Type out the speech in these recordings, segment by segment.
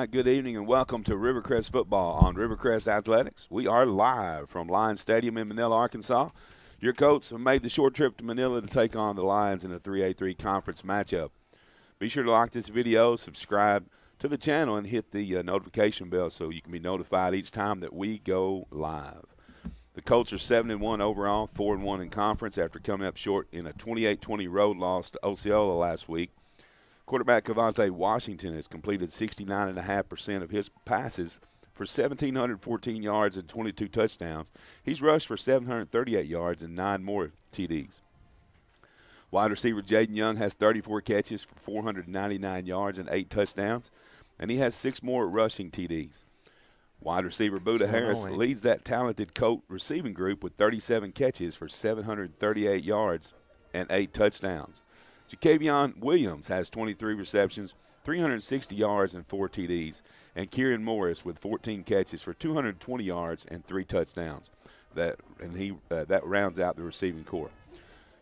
right, good evening and welcome to Rivercrest Football on Rivercrest Athletics. We are live from Lions Stadium in Manila, Arkansas. Your Colts have made the short trip to Manila to take on the Lions in a 3A3 conference matchup. Be sure to like this video, subscribe to the channel, and hit the notification bell so you can be notified each time that we go live. The Colts are 7-1 overall, 4-1 in conference after coming up short in a 28-20 road loss to Osceola last week. Quarterback Cavante Washington has completed 69.5% of his passes for 1,714 yards and 22 touchdowns. He's rushed for 738 yards and 9 more TDs. Wide receiver Jaden Young has 34 catches for 499 yards and 8 touchdowns, and he has 6 more rushing TDs. Wide receiver Buda Harris leads that talented Colt receiving group with 37 catches for 738 yards and 8 touchdowns. Jacavion Williams has 23 receptions, 360 yards, and 4 TDs. And Kieran Morris with 14 catches for 220 yards and 3 touchdowns. That rounds out the receiving corps.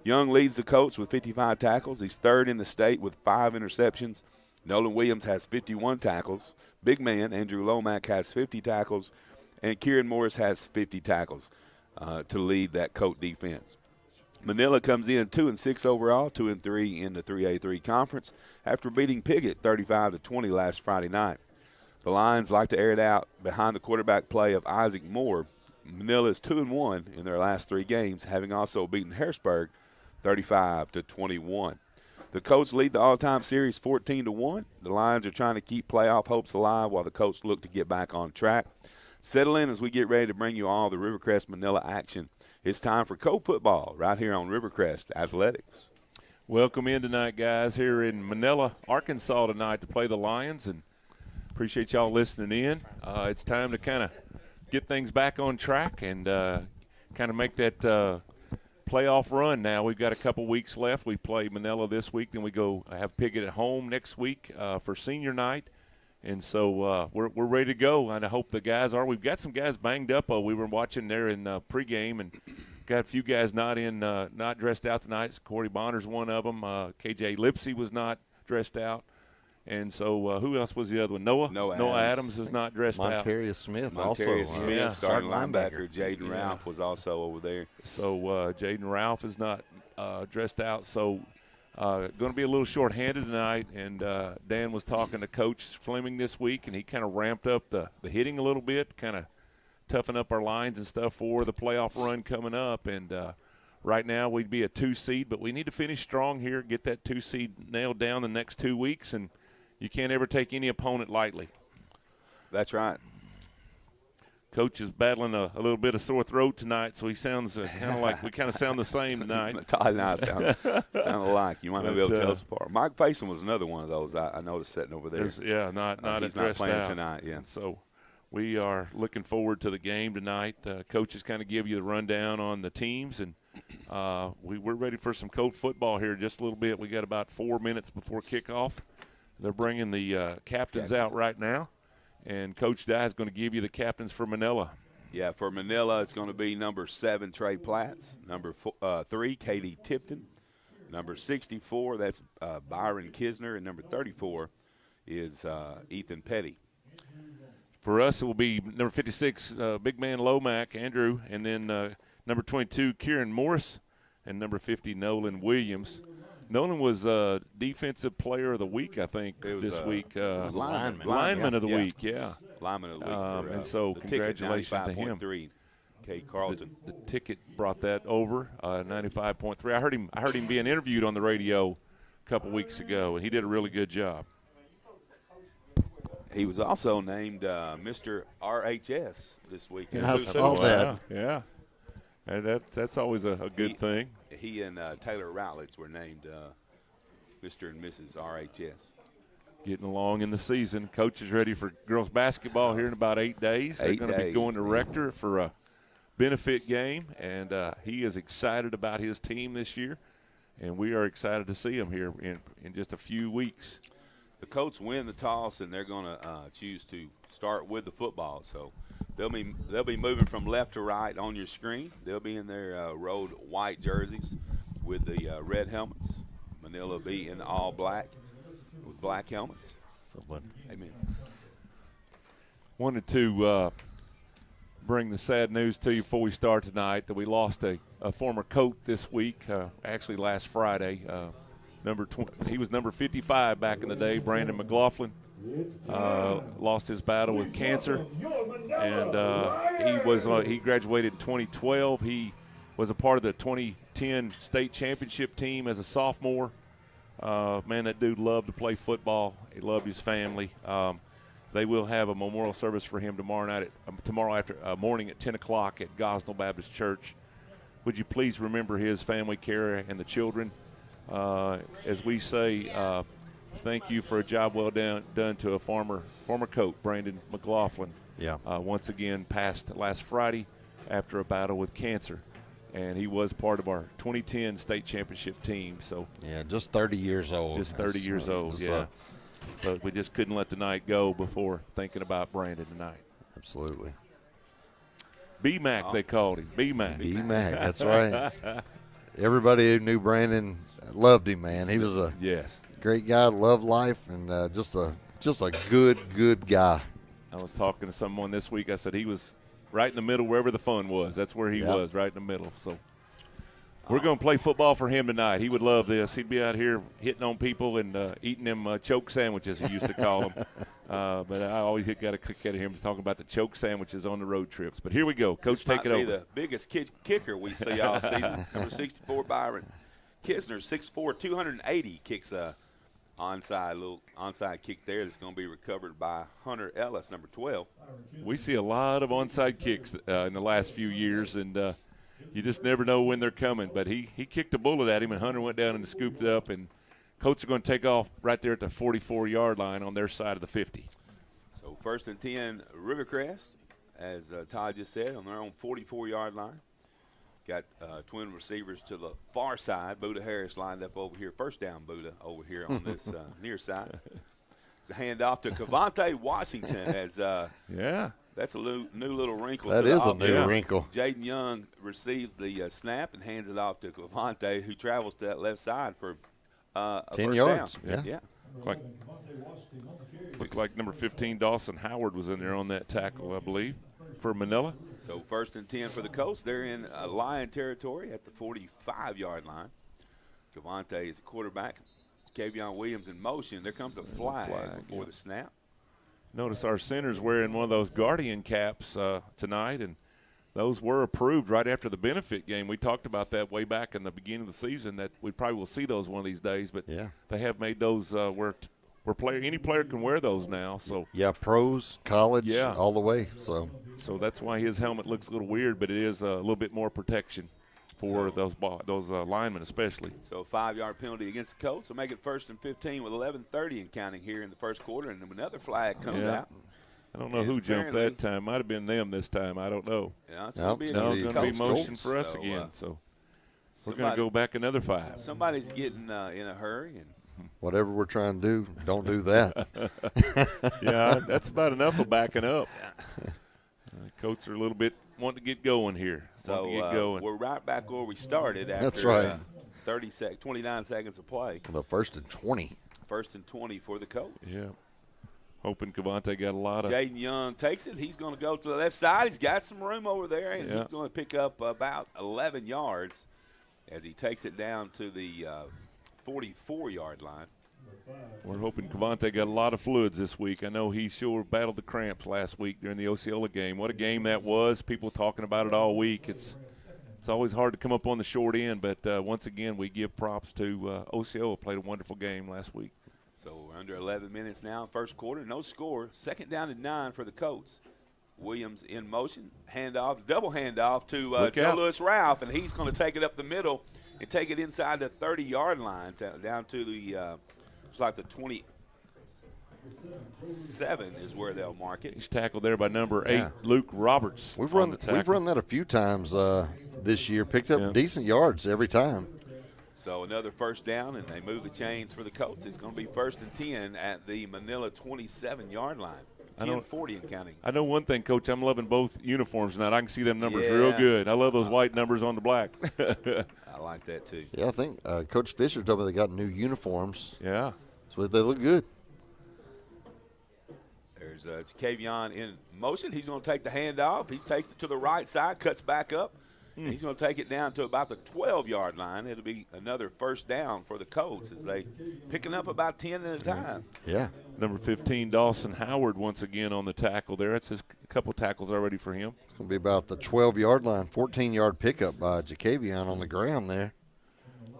Young leads the Colts with 55 tackles. He's third in the state with 5 interceptions. Nolan Williams has 51 tackles. Big man Andrew Lomack has 50 tackles. And Kieran Morris has 50 tackles to lead that Colt defense. Manila comes in 2-6 overall, 2-3 in the 3A3 conference after beating Piggott 35-20 last Friday night. The Lions like to air it out behind the quarterback play of Isaac Moore. Manila is 2-1 in their last 3 games, having also beaten Harrisburg 35-21. The Colts lead the all-time series 14-1. The Lions are trying to keep playoff hopes alive while the Colts look to get back on track. Settle in as we get ready to bring you all the Rivercrest Manila action. It's time for Colt football right here on Rivercrest Athletics. Welcome in tonight, guys, here in Manila, Arkansas tonight to play the Lions, and appreciate y'all listening in. It's time to kind of get things back on track and kind of make that playoff run now. We've got a couple weeks left. We play Manila this week, then we go have Piggott at home next week for senior night. And so we're ready to go, and I hope the guys are. We've got some guys banged up. We were watching there in pregame, and got a few guys not dressed out tonight. Corey Bonner's one of them. KJ Lipsy was not dressed out. And so who else was the other one? Noah Adams is not dressed out. Montarius Smith starting linebacker. Jaden Ralph was also over there. So Jaden Ralph is not dressed out. So going to be a little short-handed tonight, and Dan was talking to Coach Fleming this week, and he kind of ramped up the hitting a little bit, kind of toughen up our lines and stuff for the playoff run coming up. And right now we'd be a 2 seed, but we need to finish strong here, get that 2 seed nailed down the next 2 weeks, and you can't ever take any opponent lightly. That's right. Coach is battling a little bit of sore throat tonight, so he sounds kind of like we kind of sound the same tonight. Todd and I sound alike. You might not be able to tell us apart. Mike Faison was another one of those I noticed sitting over there. He's not playing tonight. Yeah. And so we are looking forward to the game tonight. Coaches kind of give you the rundown on the teams, and we're ready for some Colt football here in just a little bit. We got about 4 minutes before kickoff. They're bringing the captains out right now. And Coach Dye is going to give you the captains for Manila. Yeah, for Manila, it's going to be number 7, Trey Platts. Number 3, Katie Tipton. Number 64, that's Byron Kisner. And number 34 is Ethan Petty. For us, it will be number 56, big man Lomack, Andrew. And then number 22, Kieran Morris. And number 50, Nolan Williams. Nolan was Defensive Player of the Week, I think, this week. Lineman of the Week, yeah. Lineman of the Week. And so congratulations to him. Kate Carlton. The ticket brought that over, 95.3. I heard him being interviewed on the radio a couple weeks ago, and he did a really good job. He was also named Mr. RHS this week. Yeah, I saw that. Yeah. And that's always a good thing. He and Taylor Routledge were named Mr. and Mrs. RHS. Getting along in the season. Coach is ready for girls basketball here in about 8 days. They're going to be going to Rector for a benefit game, and he is excited about his team this year, and we are excited to see him here in just a few weeks. The Colts win the toss, and they're going to choose to start with the football. So they'll be moving from left to right on your screen. They'll be in their road white jerseys with the red helmets. Manila will be in all black with black helmets. So what? Amen. Wanted to bring the sad news to you before we start tonight that we lost a former Colt this week, actually last Friday. He was number 55 back in the day, Brandon McLaughlin. Lost his battle with cancer, and he graduated in 2012. He was a part of the 2010 state championship team as a sophomore. Man, that dude loved to play football. He loved his family. They will have a memorial service for him tomorrow morning at 10 o'clock at Gosnell Baptist Church. Would you please remember his family, Kara, and the children? As we say, thank you for a job well done to a former Colt, Brandon McLaughlin. Yeah. Once again, passed last Friday after a battle with cancer. And he was part of our 2010 state championship team. So yeah, just 30 years old. Just 30 years old, yeah. But we just couldn't let the night go before thinking about Brandon tonight. Absolutely. B-Mac, they called him. B-Mac. B-Mac, that's right. Everybody who knew Brandon loved him, man. He was a great guy, loved life, and just a good guy. I was talking to someone this week. I said he was right in the middle wherever the fun was. That's where he was, right in the middle. So we're going to play football for him tonight. He would love this. He'd be out here hitting on people and eating them choke sandwiches, he used to call them. But I always got a kick out of him talking about the choke sandwiches on the road trips. But here we go. Coach, take it over. The biggest kicker we see all season. Number 64, Byron Kisner, 6'4", 280, kicks a onside kick there that's going to be recovered by Hunter Ellis, number 12. We see a lot of onside kicks in the last few years, and you just never know when they're coming. But he kicked a bullet at him, and Hunter went down and scooped it up, and Colts are going to take off right there at the 44-yard line on their side of the 50. So 1st and 10, Rivercrest, as Todd just said, on their own 44-yard line. Got twin receivers to the far side. Buddha Harris lined up over here. First down, Buddha, over here on this near side. It's a handoff to Cavante Washington as that's a new little wrinkle. That is a new wrinkle. Jaden Young receives the snap and hands it off to Cavante, who travels to that left side for 10 yards. Down. Yeah. Looked like number 15, Dawson Howard, was in there on that tackle, I believe, for Manila. So 1st and 10 for the Colts. They're in Lion territory at the 45-yard line. Cavante is the quarterback. Kavion Williams in motion. There comes a flag before the snap. Notice our center's wearing one of those Guardian caps tonight, and those were approved right after the benefit game. We talked about that way back in the beginning of the season, that we probably will see those one of these days. But they have made those where any player can wear those now. So pros, college, all the way. So that's why his helmet looks a little weird, but it is a little bit more protection for those linemen especially. So a 5-yard penalty against the Colts will make it 1st and 15 with 11:30 and counting here in the first quarter, and another flag comes out. I don't know who jumped that time. Might have been them this time. I don't know. Yeah, it's going to be motion for us again. So we're going to go back another 5. Somebody's getting in a hurry. And whatever we're trying to do, don't do that. That's about enough of backing up. Colts are a little bit wanting to get going here. So we're right back where we started after That's right. 29 seconds of play. The 1st and 20. 1st and 20 for the Colts. Yeah. Hoping Cavante got a lot of. Jaden Young takes it. He's going to go to the left side. He's got some room over there, and he's going to pick up about 11 yards as he takes it down to the 44-yard line. We're hoping Cavante got a lot of fluids this week. I know he sure battled the cramps last week during the Osceola game. What a game that was. People talking about it all week. It's always hard to come up on the short end, but once again, we give props to Osceola. Played a wonderful game last week. So we're under 11 minutes now, first quarter, no score. 2nd down and 9 for the Colts. Williams in motion, double handoff to Joe Lewis Ralph, and he's going to take it up the middle and take it inside the 30-yard line down to the it's like the 27 is where they'll mark it. He's tackled there by number 8, Luke Roberts. We've run that a few times this year, picked up decent yards every time. So another first down, and they move the chains for the Colts. It's going to be 1st and 10 at the Manila 27-yard line. 10-40 and counting. I know one thing, Coach. I'm loving both uniforms tonight. I can see them numbers real good. I love those white numbers on the black. I like that, too. Yeah, I think Coach Fisher told me they got new uniforms. Yeah. So they look good. There's Jacavion in motion. He's going to take the handoff. He takes it to the right side, cuts back up. And he's going to take it down to about the 12-yard line. It'll be another first down for the Colts as they picking up about 10 at a time. Yeah. Number 15, Dawson Howard, once again on the tackle there. That's just a couple tackles already for him. It's going to be about the 12-yard line, 14-yard pickup by Jacavion on the ground there.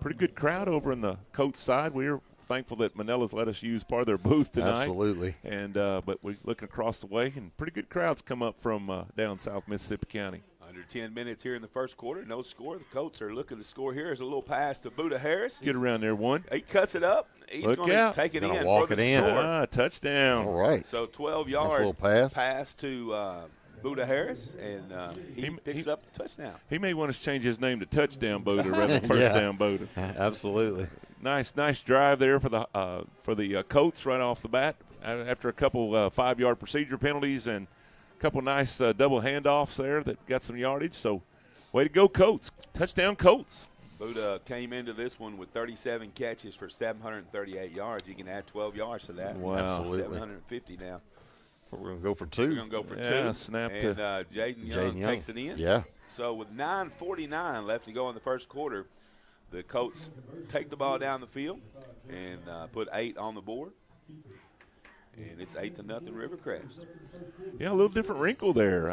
Pretty good crowd over in the Colts side. We're thankful that Manila's let us use part of their booth tonight. Absolutely. And but we're looking across the way, and pretty good crowds come up from down South Mississippi County. Under 10 minutes here in the first quarter, no score. The Colts are looking to score here. There's a little pass to Buda Harris. Get around there, one. He cuts it up. He's going to take it in walk for the it in. score. All Touchdown. right. So 12-yard nice little pass to Buda Harris, and he picks up the touchdown. He may want to change his name to Touchdown Buda rather than First Down Buda. Absolutely. Nice drive there for the Colts right off the bat after a couple 5-yard procedure penalties and a couple nice double handoffs there that got some yardage. So, way to go, Colts. Touchdown, Colts. Buda came into this one with 37 catches for 738 yards. You can add 12 yards to that. Wow. Absolutely. 750 now. So we're going to go for two. We're going to go for two. Snap and Jaden Young takes it in. Yeah. So with 9:49 left to go in the first quarter, the Colts take the ball down the field and put 8 on the board. And it's 8-0 Rivercrest. Yeah, a little different wrinkle there.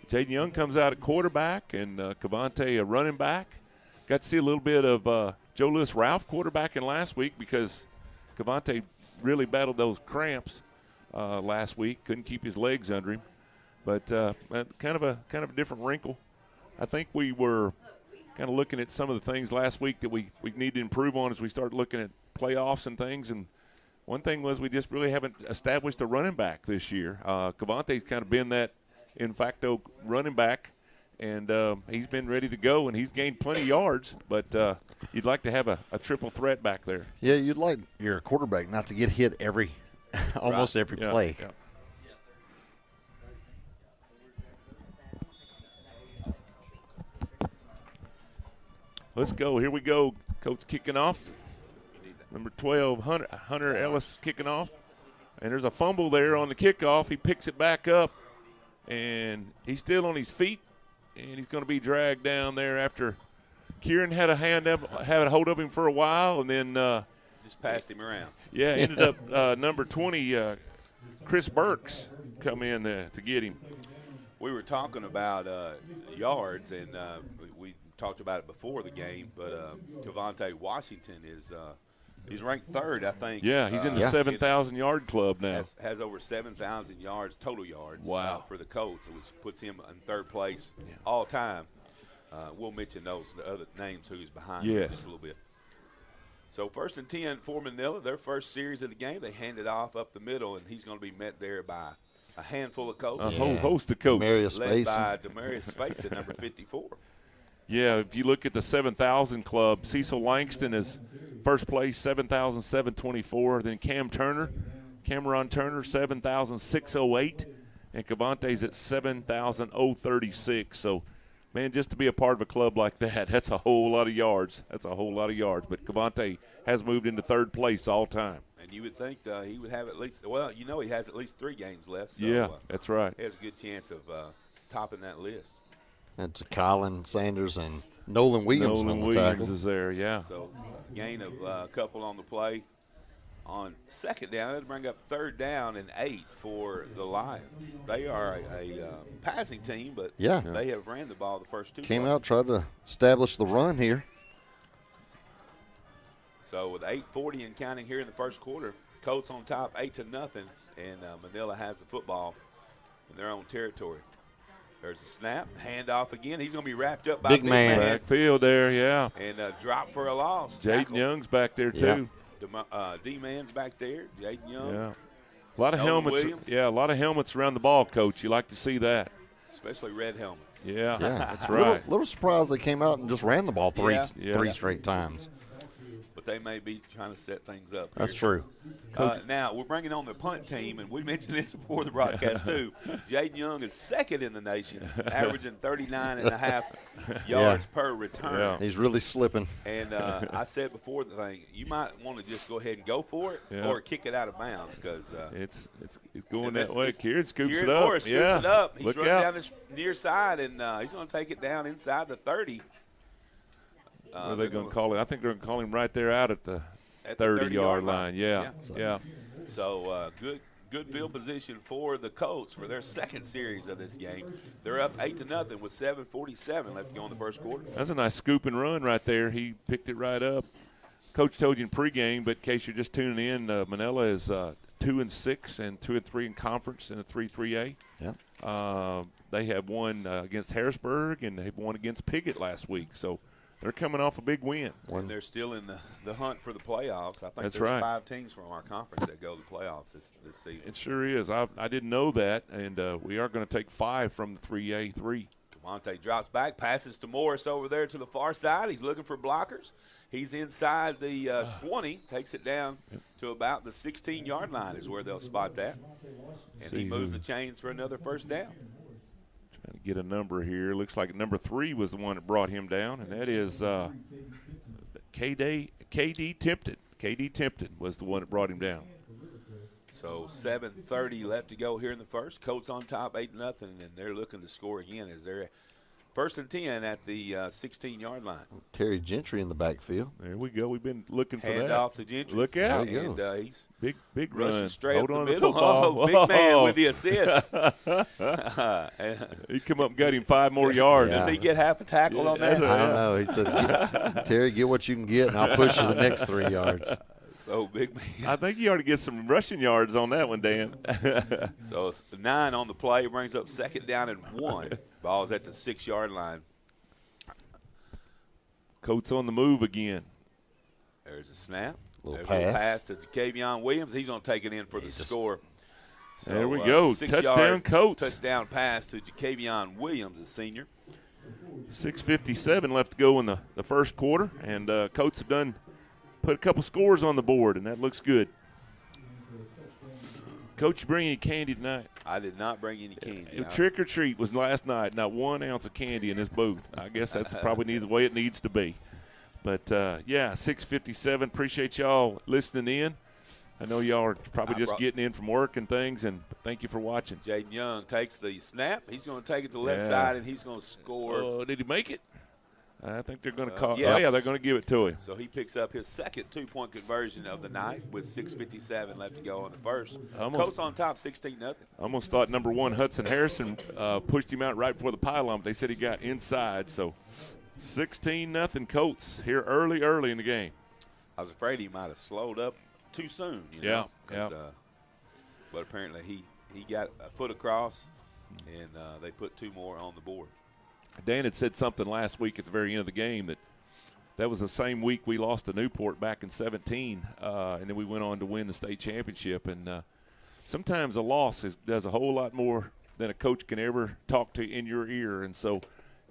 Jaden Young comes out at quarterback and Cavante a running back. Got to see a little bit of Joe Lewis Ralph quarterbacking last week because Cavante really battled those cramps last week. Couldn't keep his legs under him. But kind of a different wrinkle. I think we were kind of looking at some of the things last week that we need to improve on as we start looking at playoffs and things. And one thing was we just really haven't established a running back this year. Cavante's kind of been that in facto running back, and he's been ready to go, and he's gained plenty of yards. But you'd like to have a triple threat back there. Yeah, you'd like your quarterback not to get hit almost every play. Yeah. Let's go. Here we go. Coach kicking off. Number 12, Hunter Ellis kicking off. And there's a fumble there on the kickoff. He picks it back up, and he's still on his feet, and he's going to be dragged down there after Kieran had a hold of him for a while, and then just passed him around. Yeah, ended up number 20, Chris Burks, come in to get him. We were talking about yards, and we talked about it before the game, but Cavante Washington is he's ranked third, I think. Yeah, he's in the 7,000-yard club now. Has over 7,000 yards, total yards. Wow. For the Colts, which puts him in third place all time. We'll mention the other names who's behind him just a little bit. So 1st and 10 for Manila, their first series of the game. They hand it off up the middle, and he's going to be met there by a handful of coaches. A whole host of coaches. Led by Demarius Face at number 54. Yeah, if you look at the 7,000 club, Cecil Langston is first place, 7,724. Then Cameron Turner, 7,608. And Cavante's at 7,036. So, man, just to be a part of a club like that, that's a whole lot of yards. But Cavante has moved into third place all time. And you would think he would have at least – well, he has at least 3 games left. So, yeah, that's right. He has a good chance of topping that list. It's Colin Sanders and Nolan Williams. Nolan Williams is there, yeah. So, gain of a couple on the play. On second down, that'll bring up third down and 8 for the Lions. They are a passing team, but they have ran the ball the first 2 Came plays. out, tried to establish the run here. So with 8:40 and counting here in the first quarter, Colts on top 8-0, and Manila has the football in their own territory. There's a snap, handoff again. He's going to be wrapped up by Big man. Backfield there, yeah. And drop for a loss. Jaden Young's back there, too. D-Man's back there, Jaden Young. Yeah. A lot of helmets. Williams. Yeah, a lot of helmets around the ball, Coach. You like to see that. Especially red helmets. Yeah, that's right. Little surprised they came out and just ran the ball three Yeah. straight times. but they may be trying to set things up. That's true. Now, we're bringing on the punt team, and we mentioned this before the broadcast, too. Jaden Young is second in the nation, averaging 39.5 yards per return. Yeah. He's really slipping. And I said before the thing, you might want to just go ahead and go for it or kick it out of bounds because it's going that way. Kieran scoops it up. Morris scoops it up. He's running down this near side, and he's going to take it down inside the 30. What are they going to call it? I think they're going to call him right there out at the 30-yard line. Yeah. So good field position for the Colts for their second series of this game. They're up 8-0 with 7:47 left to go in the first quarter. That's a nice scoop and run right there. He picked it right up. Coach told you in pregame, but in case you're just tuning in, Manila is 2-6 and 2-3 in conference in a 3-3A. Yeah. They have won against Harrisburg and they've won against Piggott last week. So they're coming off a big win. And they're still in the hunt for the playoffs. I think That's there's right. 5 teams from our conference that go to the playoffs this season. It sure is. I didn't know that, and we are going to take 5 from the 3A3. Camonte drops back, passes to Morris over there to the far side. He's looking for blockers. He's inside the 20, takes it down to about the 16-yard line is where they'll spot that. And he moves the chains for another first down. Trying to get a number here. Looks like number 3 was the one that brought him down, and that is KD Tempted. KD Tempted was the one that brought him down. So 7:30 left to go here in the first. Colts on top, 8-0, and they're looking to score again as they're first and 10 at the 16-yard line. Terry Gentry in the backfield. There we go. We've been looking for Hand that. off to Gentry. Look out. There he And goes. he's Big rushing run. straight Hold up on the to the middle. football. Big man with the assist. He come up and got him 5 more yards. Does he get half a tackle on that? I don't know. He said, Terry, get what you can get, and I'll push you the next 3 yards. So big man. I think you ought to get some rushing yards on that one, Dan. So it's 9 on the play. Brings up second down and 1. Ball's at the 6-yard line. Colts on the move again. There's a snap. Little pass to Jakevion Williams. He's going to take it in for the score. So, there we go. 6-yard Touchdown, Colts. Touchdown pass to Jakevion Williams, the senior. 6:57 left to go in the first quarter, and Colts have put a couple scores on the board, and that looks good. Coach, you bring any candy tonight? I did not bring any candy. Trick or treat was last night. Not 1 ounce of candy in this booth. I guess that's probably the way it needs to be. But, 6:57. Appreciate y'all listening in. I know y'all are probably just getting in from work and things, and thank you for watching. Jaden Young takes the snap. He's going to take it to the left side, and he's going to score. Did he make it? I think they're going to call. Yes. Oh, yeah, they're going to give it to him. So he picks up his second 2-point conversion of the night with 6:57 left to go in the first. Colts on top, 16-0. I almost thought number 1 Hudson Harrison pushed him out right before the pylon, but they said he got inside. So 16-0 Colts here early in the game. I was afraid he might have slowed up too soon. Yeah. But apparently he got a foot across, and they put 2 more on the board. Dan had said something last week at the very end of the game that was the same week we lost to Newport back in 17, and then we went on to win the state championship. And sometimes a loss does a whole lot more than a coach can ever talk to in your ear. And so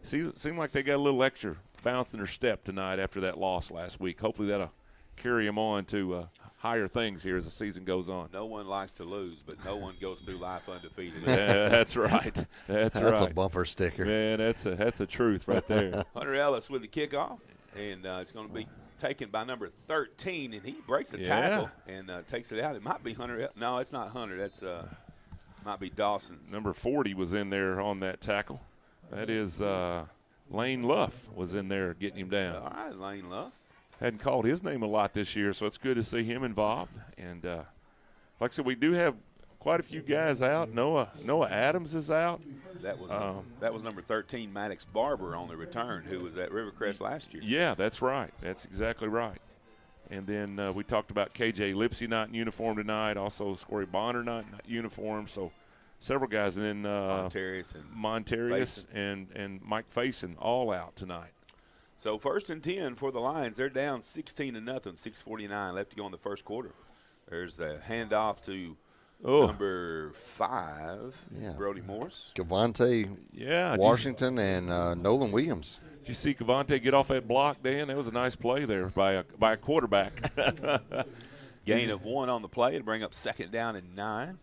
it seemed like they got a little extra bounce in their step tonight after that loss last week. Hopefully that'll carry them on to higher things here as the season goes on. No one likes to lose, but no one goes through life undefeated. That's right. That's right. a bumper sticker. Man, that's a truth right there. Hunter Ellis with the kickoff, and it's going to be taken by number 13, and he breaks the tackle and takes it out. It might be Hunter. No, it's not Hunter. That's might be Dawson. Number 40 was in there on that tackle. That is Lane Luff was in there getting him down. All right, Lane Luff. Hadn't called his name a lot this year, so it's good to see him involved. And like I said, we do have quite a few guys out. Noah Adams is out. That was number 13, Maddox Barber, on the return, who was at Rivercrest last year. Yeah, that's right. That's exactly right. And then we talked about KJ Lipsy not in uniform tonight. Also, Scory Bonner not in uniform. So several guys. And then Montarius and Mike Faison all out tonight. So 1st and 10 for the Lions. They're down 16-0, 6:49 left to go in the first quarter. There's a handoff to number 5, Yeah. Brody Morris. Cavante Washington and Nolan Williams. Did you see Cavante get off that block, Dan? That was a nice play there by a quarterback. Gain of 1 on the play to bring up 2nd down and 9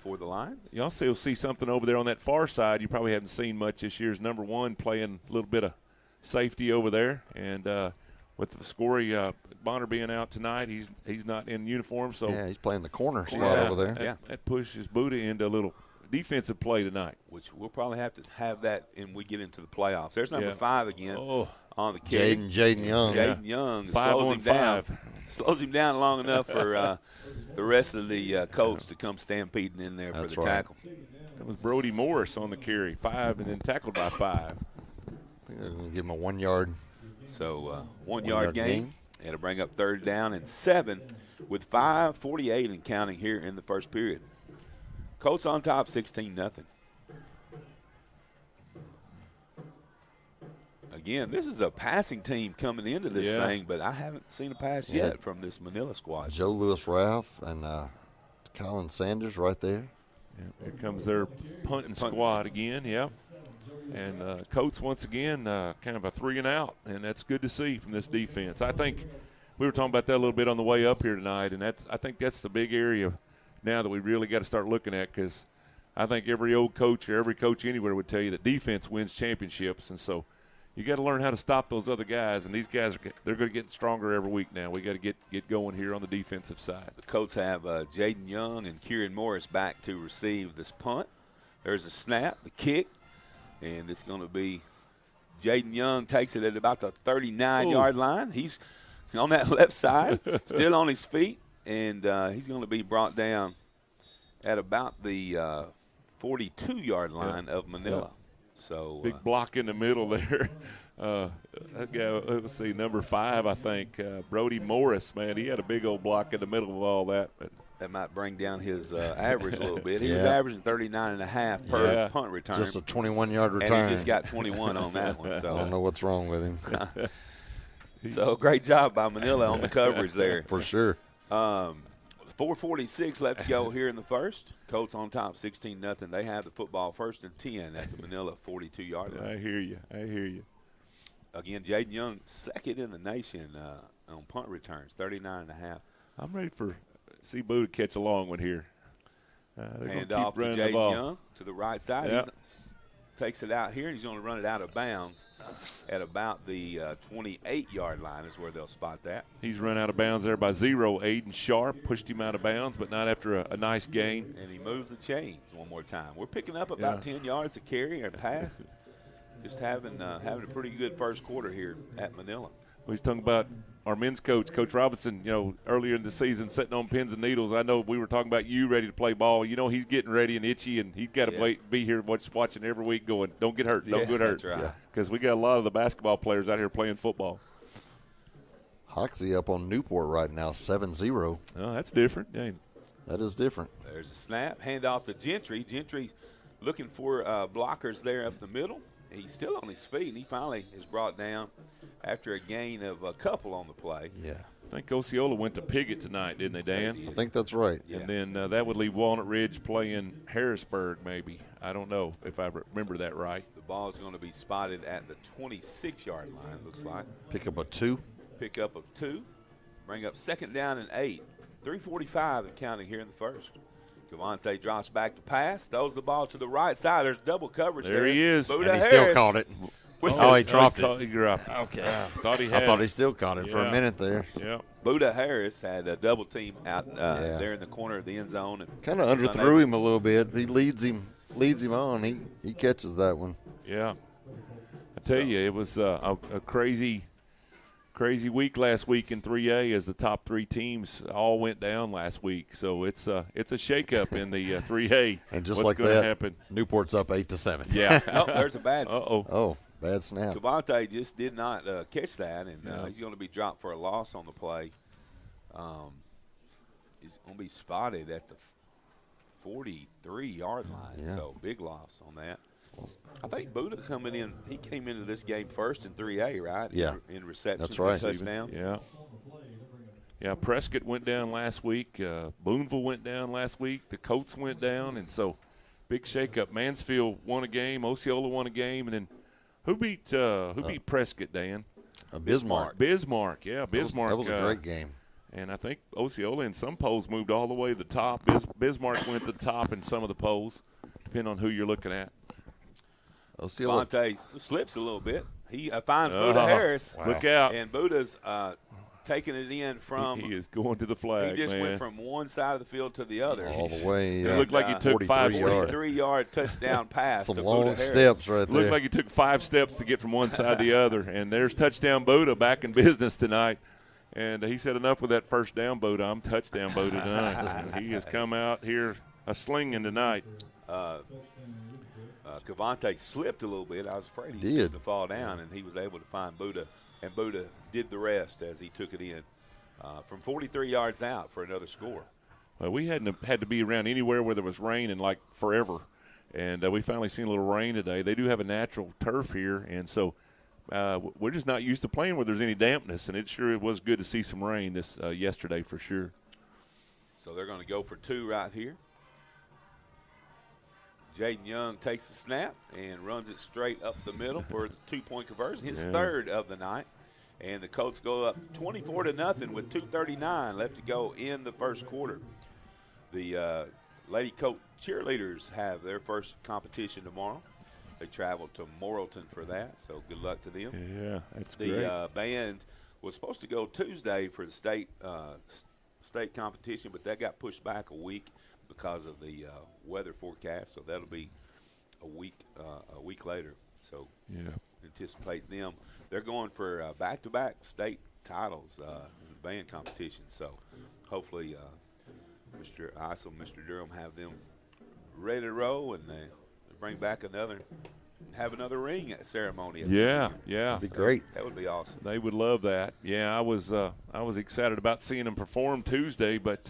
for the Lions. You also will see something over there on that far side you probably haven't seen much this year. Is number 1 playing a little bit of safety over there. And with the Scory Bonner being out tonight, he's not in uniform. So yeah, he's playing the corner spot over there. That pushes Buddha into a little defensive play tonight. Which we'll probably have to have that when we get into the playoffs. There's number 5 again on the kick. Jaden Young. Jaden Young 5 slows on him 5. down. Slows him down long enough for the rest of the Colts to come stampeding in there for the tackle. That was Brody Morris on the carry, 5, and then tackled by 5. I think they're going to give him a 1 yard. So 1 yard gain. It'll bring up 3rd down and 7 with 5:48 and counting here in the first period. Colts on top 16-0. Again, this is a passing team coming into this thing, but I haven't seen a pass yet from this Manila squad. Joe Lewis Ralph and Colin Sanders right there. Yeah, here comes their punting squad again, And Colts, once again, kind of a 3 and out, and that's good to see from this defense. I think we were talking about that a little bit on the way up here tonight, and I think that's the big area now that we really got to start looking at, because I think every old coach or every coach anywhere would tell you that defense wins championships, and so you got to learn how to stop those other guys, and these guys they're going to get stronger every week now. We got to get going here on the defensive side. The Colts have Jaden Young and Kieran Morris back to receive this punt. There's a snap, the kick. And it's going to be Jaden Young takes it at about the 39-yard line. He's on that left side, still on his feet, and he's going to be brought down at about the 42-yard line of Manila. So big block in the middle there. That guy, let's see, number 5, I think, Brody Morris, man, he had a big old block in the middle of all that. But that might bring down his average a little bit. He was averaging 39.5 per punt return. Just a 21-yard return. And he just got 21 on that one. So I don't know what's wrong with him. So great job by Manila on the coverage there. For sure. 4:46 left to go here in the first. Colts on top 16-0. They have the football 1st and 10 at the Manila 42-yard line. I hear you. Again, Jaden Young, 2nd in the nation on punt returns, 39.5. I'm ready for see Boo to catch a long one here. Hand off to Jaden Young to the right side. He takes it out here, and he's going to run it out of bounds at about the 28-yard line is where they'll spot that. He's run out of bounds there by 0. Aiden Sharp pushed him out of bounds, but not after a nice gain. And he moves the chains one more time. We're picking up about 10 yards of carry and pass. Just having a pretty good first quarter here at Manila. Well, he's talking about our men's coach, Coach Robinson, earlier in the season sitting on pins and needles. I know we were talking about you ready to play ball. He's getting ready and itchy, and he's got to be here watching every week going, don't get hurt, don't get hurt. That's right. Because we got a lot of the basketball players out here playing football. Hoxie up on Newport right now, 7-0. Oh, that's different. That is different. There's a snap, hand off to Gentry. Gentry looking for blockers there up the middle. He's still on his feet, and he finally is brought down after a gain of a couple on the play. Yeah. I think Osceola went to Piggott tonight, didn't they, Dan? I think that's right. Yeah. And then that would leave Walnut Ridge playing Harrisburg maybe. I don't know if I remember that right. The ball is going to be spotted at the 26-yard line, it looks like. Pick up a 2. Pick up of 2. Bring up 2nd down and 8. 3:45 and counting here in the first. Cavante drops back to pass, throws the ball to the right side. There's double coverage there. There he is. And he still caught it. He dropped it. He dropped it. Okay. I thought he still caught it for a minute there. Yeah. Buda Harris had a double team out there in the corner of the end zone. Kind of underthrew him a little bit. He leads him on. He catches that one. Yeah. I tell you, it was a crazy week last week in 3A as the top 3 teams all went down last week. So it's a shakeup in the 3A. And just What's like gonna that, happen? Newport's up 8-7. Yeah. Oh, there's a bad. Oh, bad snap. Cavante just did not catch that, and he's going to be dropped for a loss on the play. He's going to be spotted at the 43-yard line. Yeah. So big loss on that. I think Buda coming in, he came into this game first in 3A, right? Yeah. In receptions That's right. and touchdowns. Yeah. Yeah, Prescott went down last week. Boonville went down last week. The Colts went down, and so big shakeup. Mansfield won a game. Osceola won a game, and then who beat Prescott, Dan? Bismarck. Bismarck, yeah, Bismarck. That was a great game. And I think Osceola in some polls moved all the way to the top. Bismarck went to the top in some of the polls, depending on who you're looking at. Osceola slips a little bit. He finds Buddha Harris. Wow. Look out. And Buddha's taking it in from. He is going to the flag. He just went from one side of the field to the other. All the way. It looked like he took 5 steps. 43-yard touchdown pass. Some to long Buddha steps right there. Looked like he took 5 steps to get from one side to the other. And there's touchdown Buddha back in business tonight. And he said, enough with that first down Buddha. I'm touchdown Buddha tonight. He has come out here a-slinging tonight. Cavante slipped a little bit. I was afraid he was going to fall down, and he was able to find Buddha. And Buddha did the rest as he took it in from 43 yards out for another score. Well, we hadn't had to be around anywhere where there was rain in like forever. And we finally seen a little rain today. They do have a natural turf here, and so we're just not used to playing where there's any dampness, and it sure was good to see some rain this yesterday for sure. So they're going to go for 2 right here. Jaden Young takes the snap and runs it straight up the middle for the 2-point conversion, his third of the night. And the Colts go up 24-0 with 2:39 left to go in the first quarter. The Lady Colt cheerleaders have their first competition tomorrow. They travel to Morrilton for that, so good luck to them. Yeah, that's great. The band was supposed to go Tuesday for the state competition, but that got pushed back a week because of the weather forecast. So that'll be a week later. So anticipate them. They're going for back-to-back state titles in the band competition. So hopefully Mr. Issel, Mr. Durham have them ready to roll, and they bring back have another ring ceremony. Yeah. That'd be great. That would be awesome. They would love that. Yeah, I was excited about seeing them perform Tuesday, but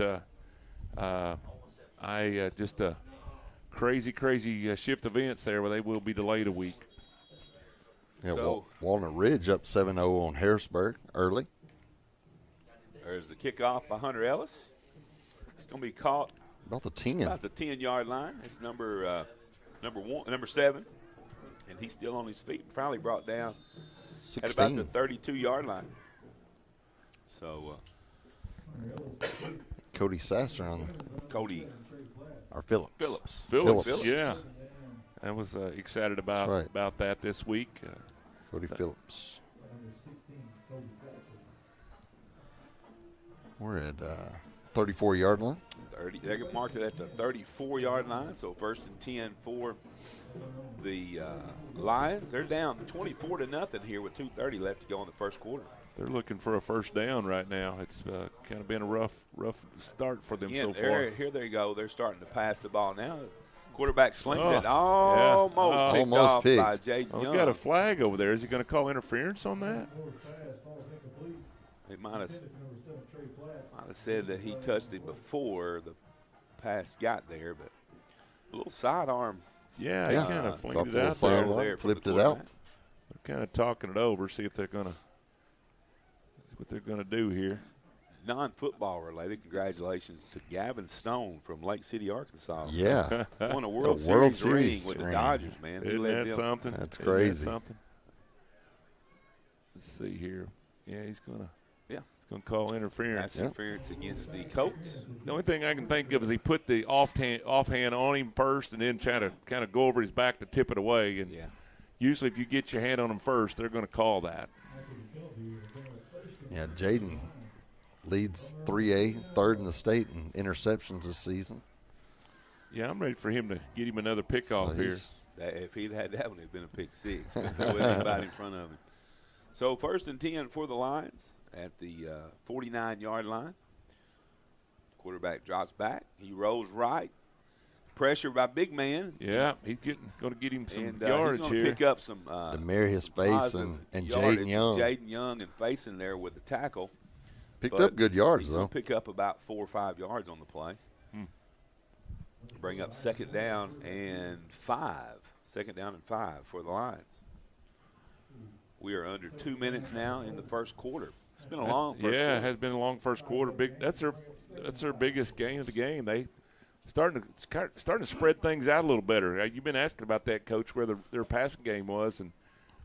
just a crazy shift events there where they will be delayed a week. Yeah, So, Walnut Ridge up 7-0 on Harrisburg early. There's the kickoff by Hunter Ellis. It's going to be caught About the 10. about the 10-yard line. It's number 7, and he's still on his feet. Finally brought down 16. at about the 32-yard line. So Cody Sasser on Cody or Phillips. Phillips. Yeah. I was excited about that this week. Cody Phillips. We're at 34-yard line. They marked it at the 34-yard line, so 1st and 10 for the Lions. They're down 24-0 here with 2:30 left to go in the first quarter. They're looking for a first down right now. It's kind of been a rough start for them so far. Here they go. They're starting to pass the ball now. Quarterback slings it almost picked off by Jaden Young. Got a flag over there. Is he going to call interference on that? He might have said that he touched it before the pass got there, but a little sidearm. Yeah, he kind of flinged it out there. Flipped it out. They're kind of talking it over, see if they're going to – what they're going to do here. Non-football related, congratulations to Gavin Stone from Lake City, Arkansas. Yeah. Won a World Series ring with the Dodgers, man. Isn't that something? That's crazy. Isn't that something? Let's see here. Yeah, he's going to call interference. That's interference against the Colts. The only thing I can think of is he put the offhand on him first and then try to kind of go over his back to tip it away. And usually if you get your hand on him first, they're going to call that. Yeah, Jaden leads 3A, third in the state in interceptions this season. Yeah, I'm ready for him to get him another pickoff here. If he'd had that one, it'd been a pick six. There wasn't anybody in front of him. So 1st and 10 for the Lions at the 49-yard line. Quarterback drops back. He rolls right. Pressure by big man. Yeah, he's going to get him some and, yardage he's here. Pick up some Demarius Faison and Jaden Young. Jaden Young and Faison there with the tackle. Picked up good yards, though. Pick up about 4 or 5 yards on the play. Bring up 2nd down and 5. 2nd down and 5 for the Lions. We are under 2 minutes now in the first quarter. It's been a long first quarter. Yeah, it has been a long first quarter. That's their biggest game of the game. They starting to spread things out a little better. You've been asking about that, Coach, where their passing game was, and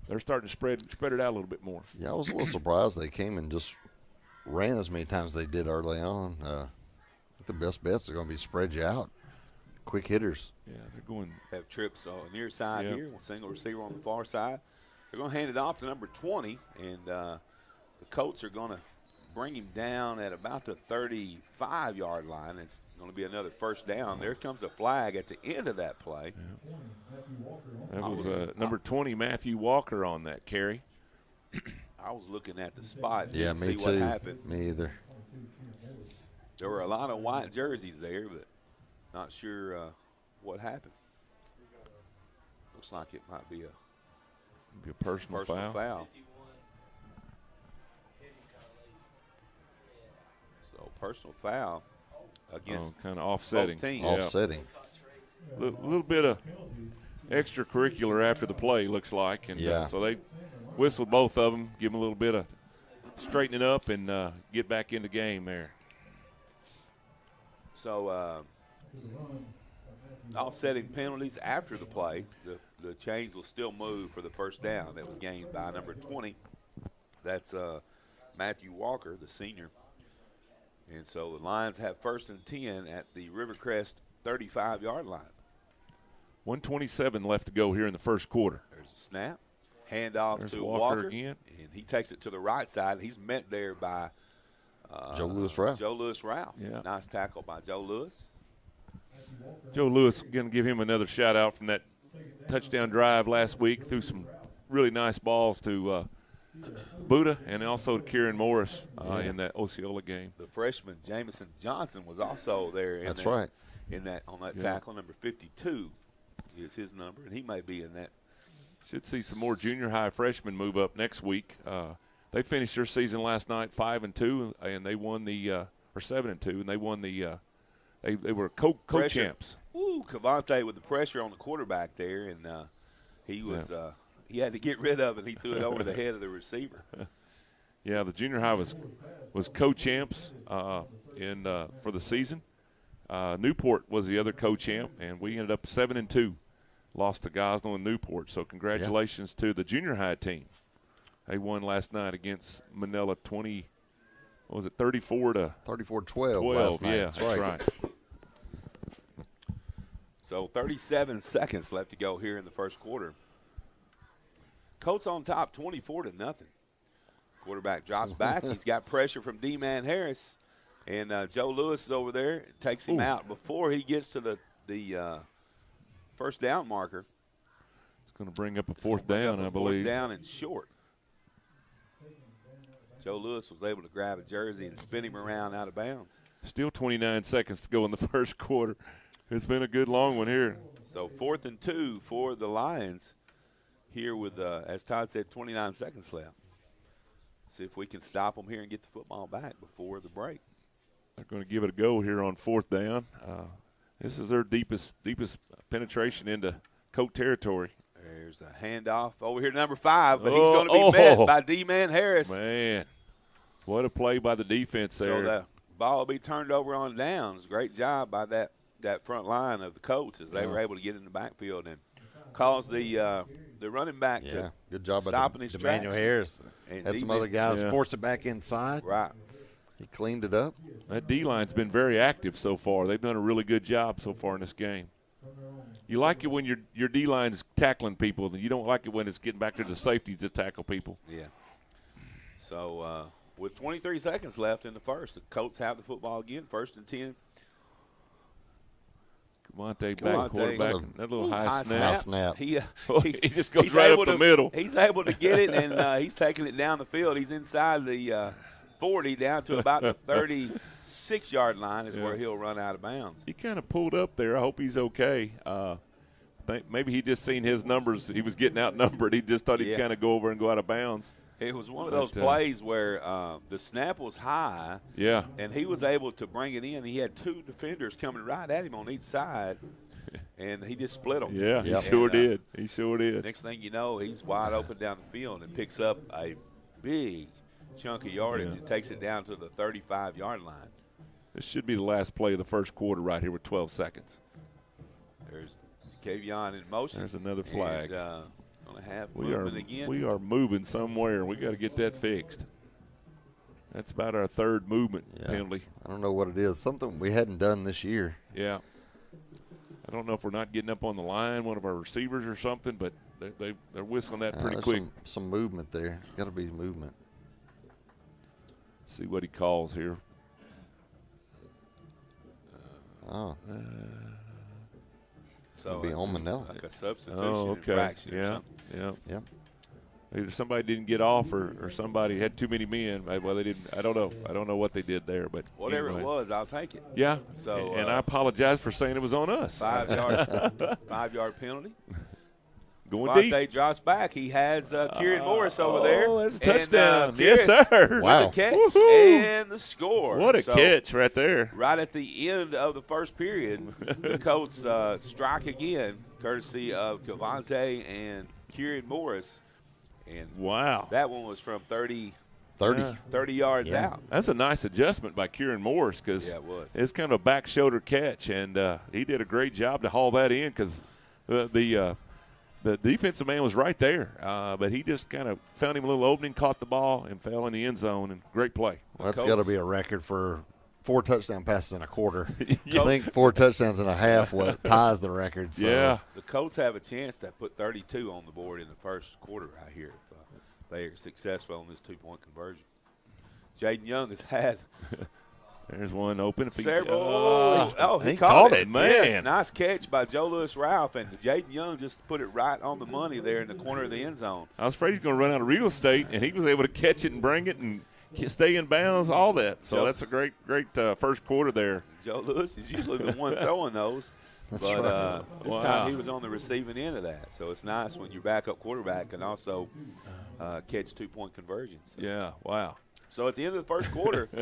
they're starting to spread it out a little bit more. Yeah, I was a little surprised they came and just ran as many times as they did early on. The best bets are going to be spread you out, quick hitters. Yeah, they're going have trips on the near side here. Single receiver on the far side. They're going to hand it off to number 20, and the Colts are going to bring him down at about the 35-yard line. It's going to be another first down. There comes a flag at the end of that play. Yeah. That was number 20, Matthew Walker, on that carry. I was looking at the spot. Yeah, me see too. What happened. Me either. There were a lot of white jerseys there, but not sure what happened. Looks like it might be a personal foul. So personal foul against kind of offsetting. Both teams. Offsetting. A little bit of extracurricular after the play, looks like. And so they whistled both of them, give them a little bit of straightening up and get back in the game there. So offsetting penalties after the play. The chains will still move for the first down that was gained by number 20. That's Matthew Walker, the senior. And so the Lions have 1st and 10 at the Rivercrest 35-yard line. 1:27 left to go here in the first quarter. There's a snap. Handoff to Walker again. And he takes it to the right side. He's met there by Joe Lewis-Ralph. Joe Lewis-Ralph. Yeah. Nice tackle by Joe Lewis. Joe Lewis, going to give him another shout-out from that touchdown drive last week. Threw some really nice balls to Buddha and also to Kieran Morris in that Osceola game. The freshman, Jamison Johnson, was also there. That's right. On that tackle, number 52 is his number, and he may be in that. Should see some more junior high freshmen move up next week. They finished their season last night 5-2, and they won the or 7-2, and they won the. They were co-champs. Ooh, Cavante with the pressure on the quarterback there, and he was he had to get rid of it. He threw it over the head of the receiver. Yeah, the junior high was co-champs for the season. Newport was the other co-champ, and we ended up 7-2. Lost to Gosnell and Newport. So congratulations to the junior high team. They won last night against Manila 34 to 34-12 last night. Yeah, that's right. So 37 seconds left to go here in the first quarter. Colts on top 24-0. Quarterback drops back. He's got pressure from D-Man Harris. And Joe Lewis is over there. Takes him out before he gets to the first down marker. It's going to bring up a fourth down, I believe. Fourth down and short. Joe Lewis was able to grab a jersey and spin him around out of bounds. Still 29 seconds to go in the first quarter. It's been a good long one here. So 4th and 2 for the Lions here with, as Todd said, 29 seconds left. See if we can stop them here and get the football back before the break. They're going to give it a go here on 4th down. This is their deepest penetration into Colt territory. There's a handoff over here to number 5, but he's going to be met by D-Man Harris. Man, what a play by the defense there. So the ball will be turned over on downs. Great job by that front line of the Colts as they were able to get in the backfield and cause the running back to good job stopping by his Emmanuel tracks. Harris. And Had some other guys force it back inside. Right. He cleaned it up. That D-line's been very active so far. They've done a really good job so far in this game. You like it when your D-line's tackling people, and you don't like it when it's getting back to the safeties to tackle people. Yeah. So with 23 seconds left in the first, the Colts have the football again, 1st and 10. Cavante back quarterback, that little high snap. He just goes right up the middle. He's able to get it, and he's taking it down the field. He's inside the 40 down to about the 36-yard line is where he'll run out of bounds. He kind of pulled up there. I hope he's okay. Maybe he just seen his numbers. He was getting outnumbered. He just thought he'd kind of go over and go out of bounds. It was one of those plays where the snap was high, and he was able to bring it in. He had 2 defenders coming right at him on each side, and he just split them. Yeah, he sure did. He sure did. Next thing you know, he's wide open down the field and picks up a big chunk of yardage. It takes it down to the 35-yard line. This should be the last play of the first quarter right here with 12 seconds. There's Kavion in motion. There's another flag. Going to have movement again. We are moving somewhere. We got to get that fixed. That's about our third movement penalty. I don't know what it is. Something we hadn't done this year. Yeah. I don't know if we're not getting up on the line, one of our receivers or something, but they're whistling that pretty quick. Some movement there. Got to be movement. See what he calls here. So be on Manila. Like a substitution infraction or something. Yeah. Either somebody didn't get off or somebody had too many men. Well, they didn't. I don't know. I don't know what they did there, but whatever anyway. it was, I'll take it. Yeah. So and I apologize for saying it was on us. 5-yard penalty. Going Devontae deep. drops back. He has Kieran Morris over there. Oh, that's a touchdown. And, yes, sir. Wow. The catch and the score. What a catch right there. Right at the end of the first period, the Colts strike again, courtesy of Devontae and Kieran Morris. And wow. That one was from 30 yards out. That's a nice adjustment by Kieran Morris because it's kind of a back shoulder catch, and he did a great job to haul that in because the defensive man was right there, but he just kind of found him a little opening, caught the ball, and fell in the end zone, and great play. Well, that's got to be a record for 4 touchdown passes in a quarter. I think 4 touchdowns and a half ties the record. So. Yeah. The Colts have a chance to put 32 on the board in the first quarter right here if they are successful on this 2-point conversion. Jaden Young has had – There's one open. Several. He caught it. Man. Yes, nice catch by Joe Lewis-Ralph, and Jaden Young just put it right on the money there in the corner of the end zone. I was afraid he's going to run out of real estate, and he was able to catch it and bring it and stay in bounds, all that. So that's a great first quarter there. Joe Lewis is usually the one throwing those. That's but this time he was on the receiving end of that. So it's nice when your backup quarterback can also catch 2-point conversions. So. Yeah, wow. So at the end of the first quarter –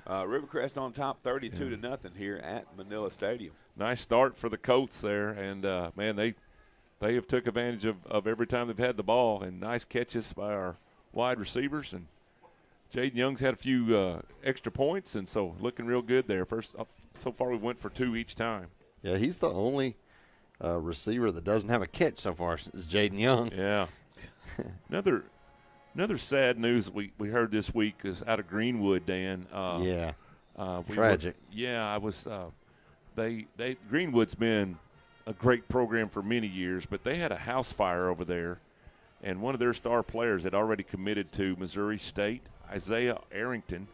Rivercrest on top 32-0 here at Manila Stadium. Nice start for the Colts there, and, man, they have took advantage of every time they've had the ball, and nice catches by our wide receivers. And Jaden Young's had a few extra points, and so looking real good there. So far we went for 2 each time. Yeah, he's the only receiver that doesn't have a catch so far is Jaden Young. Yeah. Another sad news we heard this week is out of Greenwood, Dan. Tragic. I was. Greenwood's been a great program for many years, but they had a house fire over there, and one of their star players had already committed to Missouri State. Isaiah Arrington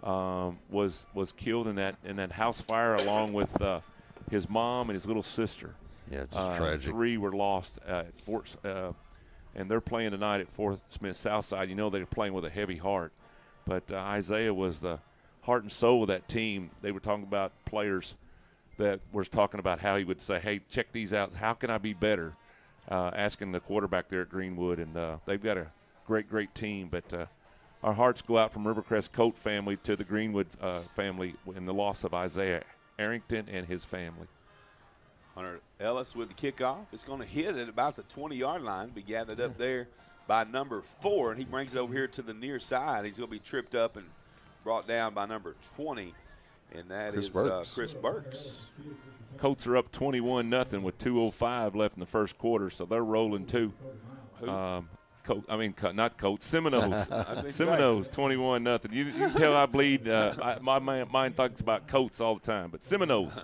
was killed in that house fire along with his mom and his little sister. Yeah, just tragic. 3 were lost at Fort. And they're playing tonight at Fort Smith Southside. You know they're playing with a heavy heart. But Isaiah was the heart and soul of that team. They were talking about players that was talking about how he would say, hey, check these out. How can I be better? Asking the quarterback there at Greenwood. And they've got a great team. But our hearts go out from Rivercrest Colt family to the Greenwood family in the loss of Isaiah Arrington and his family. Hunter Ellis with the kickoff. It's going to hit at about the 20-yard line. Be gathered up there by number 4, and he brings it over here to the near side. He's going to be tripped up and brought down by number 20, and that is Chris Burks. Colts are up 21-0 with 2:05 left in the first quarter, so they're rolling too. Not Colts, Seminoles. Seminoles, 21-0. You can tell I bleed. My mind thinks about Colts all the time, but Seminoles.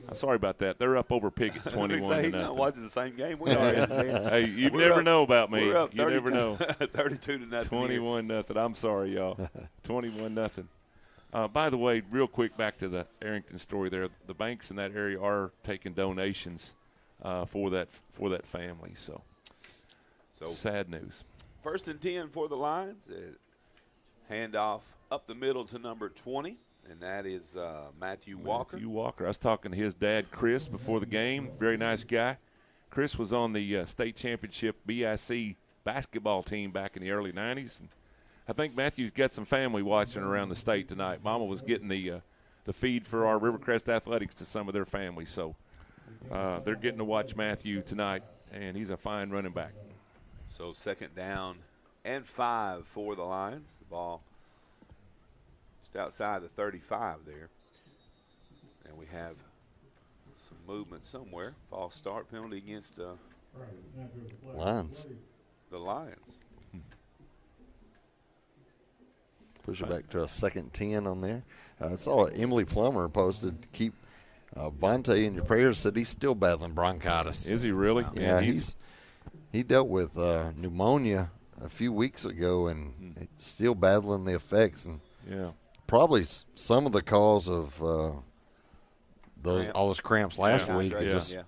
I'm sorry about that. They're up over Piggott 21-0. He's not watching the same game we are. Hey, you never know about me. You never know. 32-0. 21-0. I'm sorry, y'all. 21-0. By the way, real quick, back to the Arrington story there. The banks in that area are taking donations for that family. So sad news. 1st and 10 for the Lions. Handoff up the middle to number 20. And that is Matthew Walker. Matthew Walker. I was talking to his dad, Chris, before the game. Very nice guy. Chris was on the state championship BIC basketball team back in the early 90s. And I think Matthew's got some family watching around the state tonight. Mama was getting the feed for our Rivercrest Athletics to some of their family. So they're getting to watch Matthew tonight, and he's a fine running back. So 2nd down and 5 for the Lions. The ball just outside the 35 there. And we have some movement somewhere. False start penalty against Lions. the Lions. Push it back to a 2nd 10 on there. I saw Emily Plummer posted to keep Vontae in your prayers. Said he's still battling bronchitis. Is he really? Yeah, he dealt with pneumonia a few weeks ago and still battling the effects. And probably some of the cause of all those cramps last week.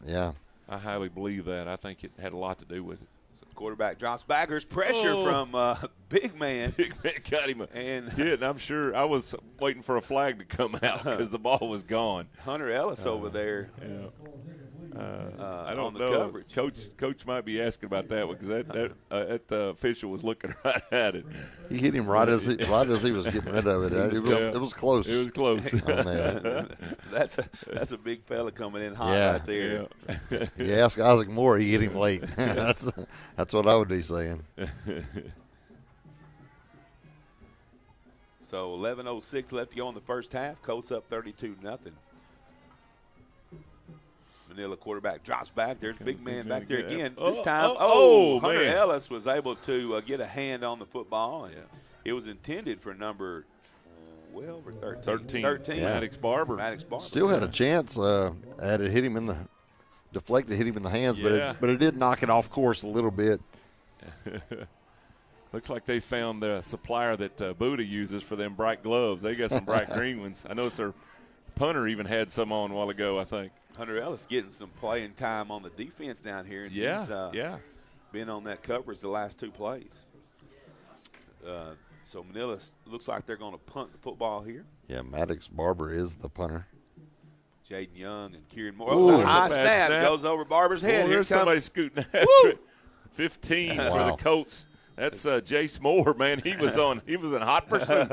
Yeah. I highly believe that. I think it had a lot to do with it. Quarterback drops back. There's pressure from big man. Big man got him. And I'm sure I was waiting for a flag to come out because the ball was gone. Hunter Ellis over there. I don't know. Coach might be asking about that one because that official was looking right at it. He hit him right as he was getting rid of it. It was close. It was close. On there. That's a big fella coming in hot right there. Yeah. You ask Isaac Moore, he hit him late. That's what I would be saying. So 11:06 left to go in the first half. Colts up 32-0. Manila quarterback drops back. There's big man back there again. This time, Hunter Ellis was able to get a hand on the football. And it was intended for number 12 or 13. 13. Yeah. Maddox Barber. Still had a chance. Had it hit him in the deflected, hit him in the hands, but it did knock it off course a little bit. Looks like they found the supplier that Buddha uses for them bright gloves. They got some bright green ones. I noticed their punter even had some on a while ago, I think. Hunter Ellis getting some playing time on the defense down here. And he's been on that coverage the last 2 plays. So Manila looks like they're going to punt the football here. Yeah, Maddox Barber is the punter. Jaden Young and Kieran Moore. Ooh, a high snap. Goes over Barber's head. Here comes somebody scooting after it. 15 for the Colts. That's Jace Moore, man. He was in hot pursuit.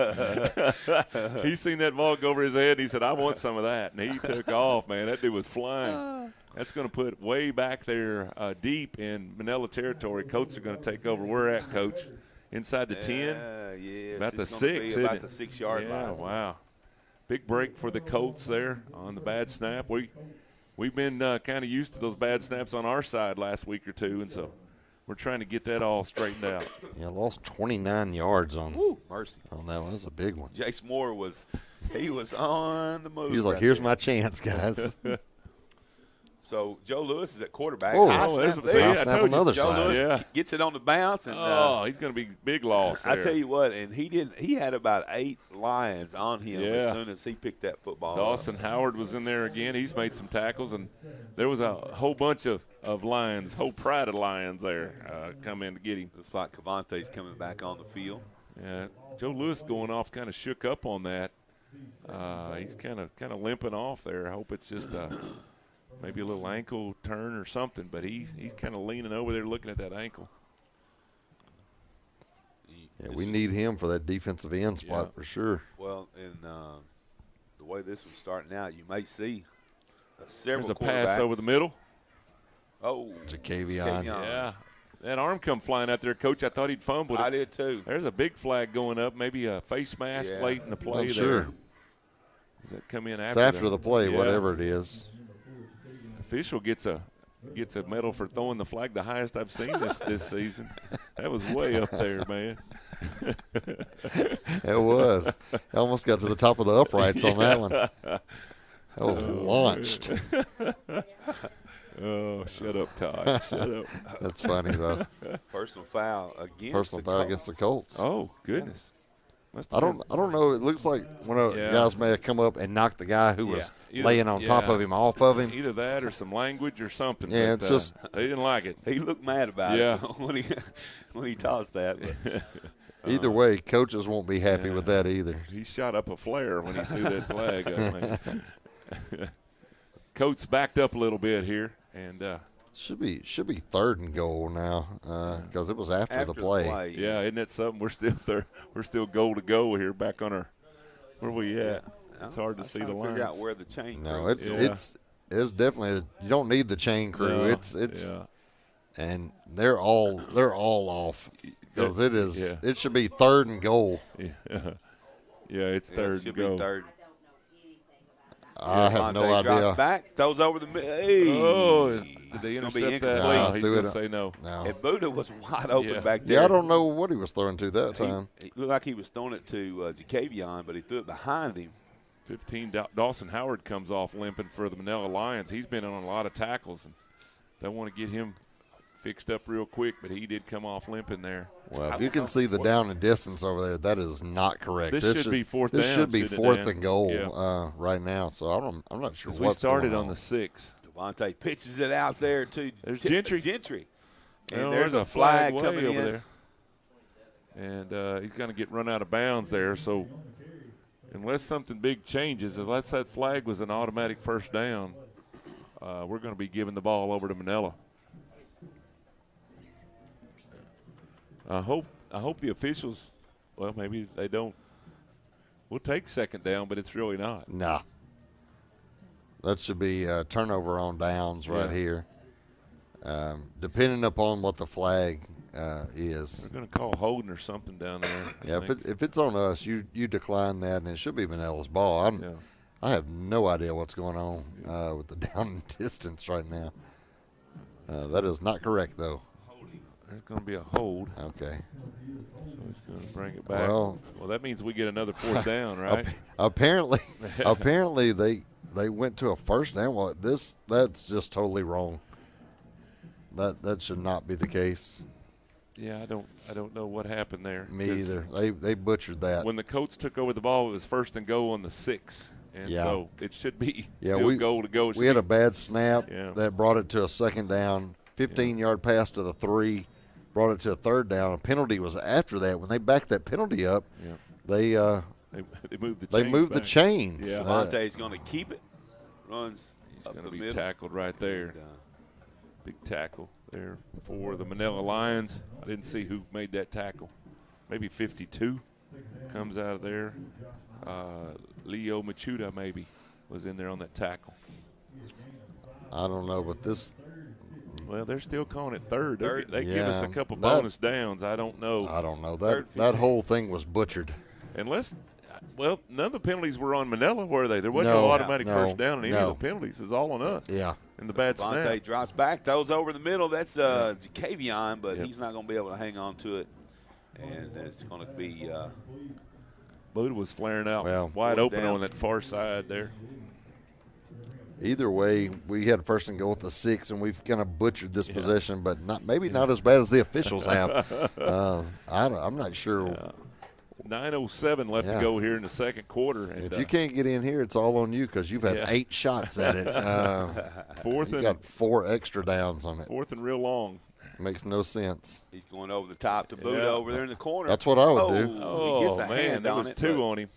He seen that ball go over his head. And he said, "I want some of that," and he took off, man. That dude was flying. That's going to put way back there, deep in Manila territory. Colts are going to take over. We're at, Coach, inside the 10. Yes, about the 6. About the 6-yard line. Wow. Big break for the Colts there on the bad snap. We've been kind of used to those bad snaps on our side last week or two, and so we're trying to get that all straightened out. Yeah, lost 29 yards on mercy on that one. That's a big one. Jace Moore was on the move. He was like, "Here's my chance, guys." So Joe Lewis is at quarterback. Snap another Joe side. Lewis gets it on the bounce, and he's going to be big loss there. I tell you what, and he had about 8 Lions on him as soon as he picked that football. Dawson Howard was in there again. He's made some tackles, and there was a whole bunch of Lions, whole pride of Lions there come in to get him. Looks like Cavante's coming back on the field. Yeah, Joe Lewis going off kind of shook up on that. He's kind of limping off there. I hope it's just maybe a little ankle turn or something, but he's kind of leaning over there looking at that ankle. Yeah, we need him for that defensive end spot for sure. Well, and the way this was starting out, you may see several quarterbacks. There's a pass over the middle. Oh, Jacavion. Yeah. That arm come flying out there, Coach. I thought he'd fumbled it. I did too. There's a big flag going up, maybe a face mask late in the play there. Sure. Does that come in after? It's after the play, whatever it is. Official gets a medal for throwing the flag the highest I've seen this season. That was way up there, man. It was. I almost got to the top of the uprights on that one. That was launched. Oh, shut up, Todd. Shut up. That's funny, though. Personal foul against the Colts. Oh, goodness. I don't know. It looks like one of the guys may have come up and knocked the guy who was laying on top of him off of him. Either that or some language or something. Yeah, it's just they didn't like it. He looked mad about it when he tossed that. But. Either way, coaches won't be happy with that either. He shot up a flare when he threw that flag up. Coach backed up a little bit here, and should be 3rd and goal now because it was after the play. Yeah, isn't that something? We're still goal to go here. Back on our where we at? It's hard to see the lines. Figure out where the chain. No, it's definitely you don't need the chain crew. No, and they're all off because it should be 3rd and goal. Yeah. Yeah, it's third and should go. be third. I have no idea. Drops back, throws over the hey. Oh, did they It's gonna be intercept that? incomplete. No, he's going to say no. No. And Buddha was wide open back there. Yeah, I don't know what he was throwing to that time. He looked like he was throwing it to Jacavion, but he threw it behind him. 15, Dawson Howard comes off limping for the Manila Lions. He's been on a lot of tackles, and they want to get him fixed up real quick, but he did come off limping there. Well, if you can see the down and distance over there, that is not correct. This should be fourth This down, should be shouldn't it, fourth Dan? and goal Yeah. right now, so I'm not sure what's We started going on the 6. Devontae pitches it out there to There's Gentry. And Well, there's a flag way coming over in. there. And he's going to get run out of bounds there. So unless something big changes, unless that flag was an automatic first down, we're going to be giving the ball over to Manila. I hope the officials, well, maybe they don't. We'll take second down, but it's really not. Nah. That should be a turnover on downs right here. Depending upon what the flag is. They're going to call holding or something down there. Yeah, if it's on us, you decline that, and it should be Manila's ball. I have no idea what's going on with the down and distance right now. That is not correct, though. There's going to be a hold. Okay. So he's going to bring it back. Well, that means we get another fourth down, right? Apparently they went to a first down. Well, that's just totally wrong. That should not be the case. Yeah, I don't know what happened there. Me either. They butchered that. When the Colts took over the ball, it was first and goal on the 6. And so it should be still goal to go. We had a bad snap Yeah. that brought it to a second down, 15-yard pass to the 3, brought it to a third down. A penalty was after that. When they backed that penalty up, they moved the chains. They moved the back. chains. Yeah. Devontae's going to keep it. Runs. He's going to be tackled right there. Big tackle there for the Manila Lions. I didn't see who made that tackle. Maybe 52 comes out of there. Leo Machuda maybe was in there on that tackle. I don't know, but this. Well, they're still calling it third. They give us a couple that- bonus downs. I don't know. That whole thing was butchered. Unless, well, none of the penalties were on Manila, were they? There wasn't no automatic first down on any of the penalties. It's all on us. Yeah. And the bad Devontae snap. drops back, throws over the middle. That's Jacavion, but he's not going to be able to hang on to it. And it's going to be Buddha was flaring out wide open on that far side there. Either way, we had first and goal at the 6, and we've kind of butchered this possession, but not as bad as the officials have. I'm not sure. 9:07 left to go here in the second quarter. And, if you can't get in here, it's all on you because you've had 8 shots at it. You got 4 extra downs on it. Fourth and real long. Makes no sense. He's going over the top to Buddha over there in the corner. That's what I would do. Oh, he gets a man, hand there on was it, 2 on him.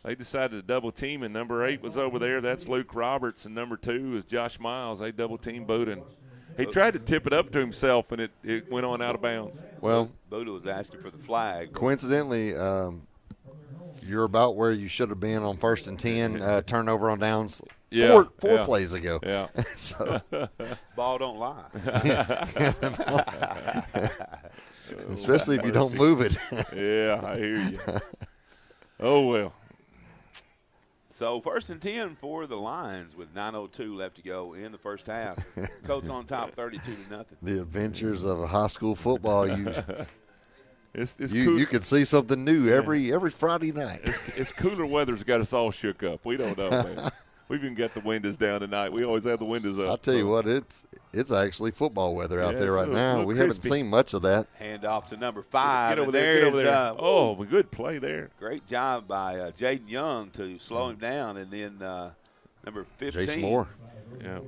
They decided to double team, and number 8 was over there. That's Luke Roberts, and number 2 is Josh Miles. They double team Buddha. He tried to tip it up to himself, and it went on out of bounds. Well, Buddha was asking for the flag. Coincidentally, you're about where you should have been on 1st and 10, turnover on downs. Four plays ago. Yeah. So ball don't lie. Especially if you don't move it. Yeah, I hear you. Oh, well. So 1st and 10 for the Lions with 9:02 left to go in the first half. Colts on top 32-0. The adventures of a high school football. It's you could see something new every Friday night. It's cooler weather's got us all shook up. We don't know, man. We've even got the windows down tonight. We always have the windows up. I'll tell you what, it's actually football weather out there right now. We haven't seen much of that. Hand off to number 5. Get over there. Good play there. Great job by Jaden Young to slow him down. And then number 15. Jace Moore. Yeah.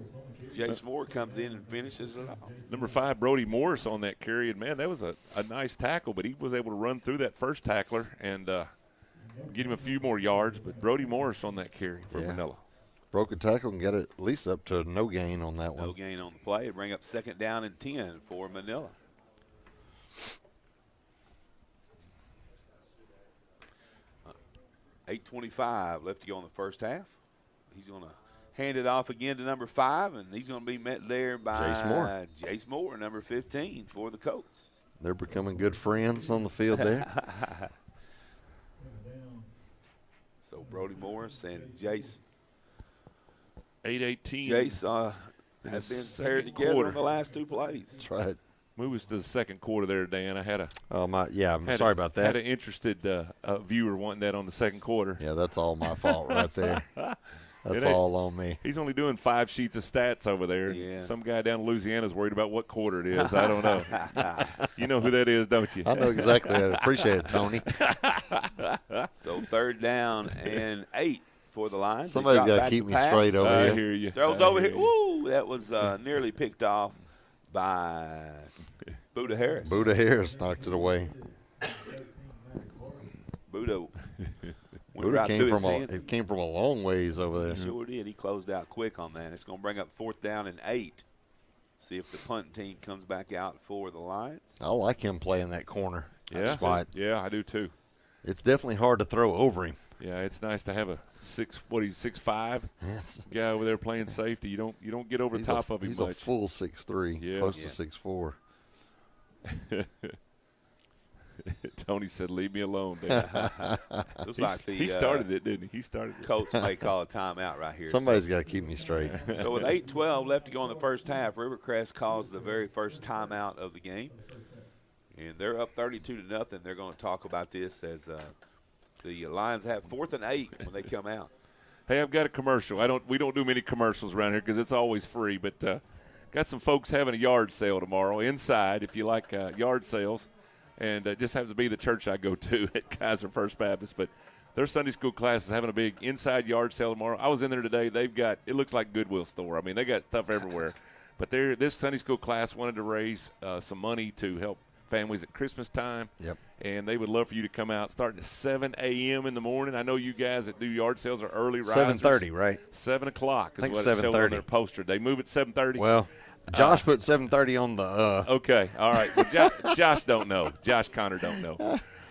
Jace Moore comes in and finishes it off. Number 5, Brody Morris on that carry. And, man, that was a nice tackle, but he was able to run through that first tackler and get him a few more yards. But Brody Morris on that carry for Manila. Broke a tackle and got it at least up to no gain on that one. No gain on the play. Bring up 2nd down and 10 for Manila. $8:25 left to go in the first half. He's going to hand it off again to number 5, and he's going to be met there by Jace Moore, number 15 for the Colts. They're becoming good friends on the field there. Brody Morris and Jace. 8:18. Jace has been paired together on the last 2 plays. That's right. Move us to the second quarter there, Dan. I had a I'm sorry about that. Had an interested viewer wanting that on the second quarter. Yeah, that's all my fault right there. That's all on me. He's only doing 5 sheets of stats over there. Yeah. Some guy down in Louisiana is worried about what quarter it is. I don't know. You know who that is, don't you? I know exactly that. Appreciate it, Tony. So 3rd down and 8 for the Lions. Somebody's got to keep me straight over here. I hear you. Throws over here. Woo! That was nearly picked off by Buda Harris. Buda Harris knocked it away. Buda Buda came from a long ways over there. He sure did. He closed out quick on that. It's going to bring up 4th down and 8. See if the punt team comes back out for the Lions. I like him playing that corner spot. Yeah, I do too. It's definitely hard to throw over him. Yeah, it's nice to have a 6'5" guy over there playing safety. You don't get over top of him much. He's a full 6'3", close to 6'4". Tony said, "Leave me alone." He started it, didn't he? He started it. Colts may call a timeout right here. Somebody's got to keep me straight. So with 8:12 left to go in the first half, Rivercrest calls the very first timeout of the game, and they're up 32-0. They're going to talk about this as the Lions have 4th and 8 when they come out. Hey, I've got a commercial. We don't do many commercials around here because it's always free. But got some folks having a yard sale tomorrow inside. If you like yard sales, and it just happens to be the church I go to at Kaiser First Baptist. But their Sunday school class is having a big inside yard sale tomorrow. I was in there today. They've got it looks like Goodwill store. I mean, they got stuff everywhere. But this Sunday school class wanted to raise some money to help families at Christmas time. Yep. And they would love for you to come out starting at 7 a.m. in the morning. I know you guys that do yard sales are early risers. 7:30, right? 7 o'clock is I think what it showed on 7:30. their poster. They move at 7:30? Well, Josh put 7:30 on the Okay, all right. Well, Josh don't know. Josh Connor don't know.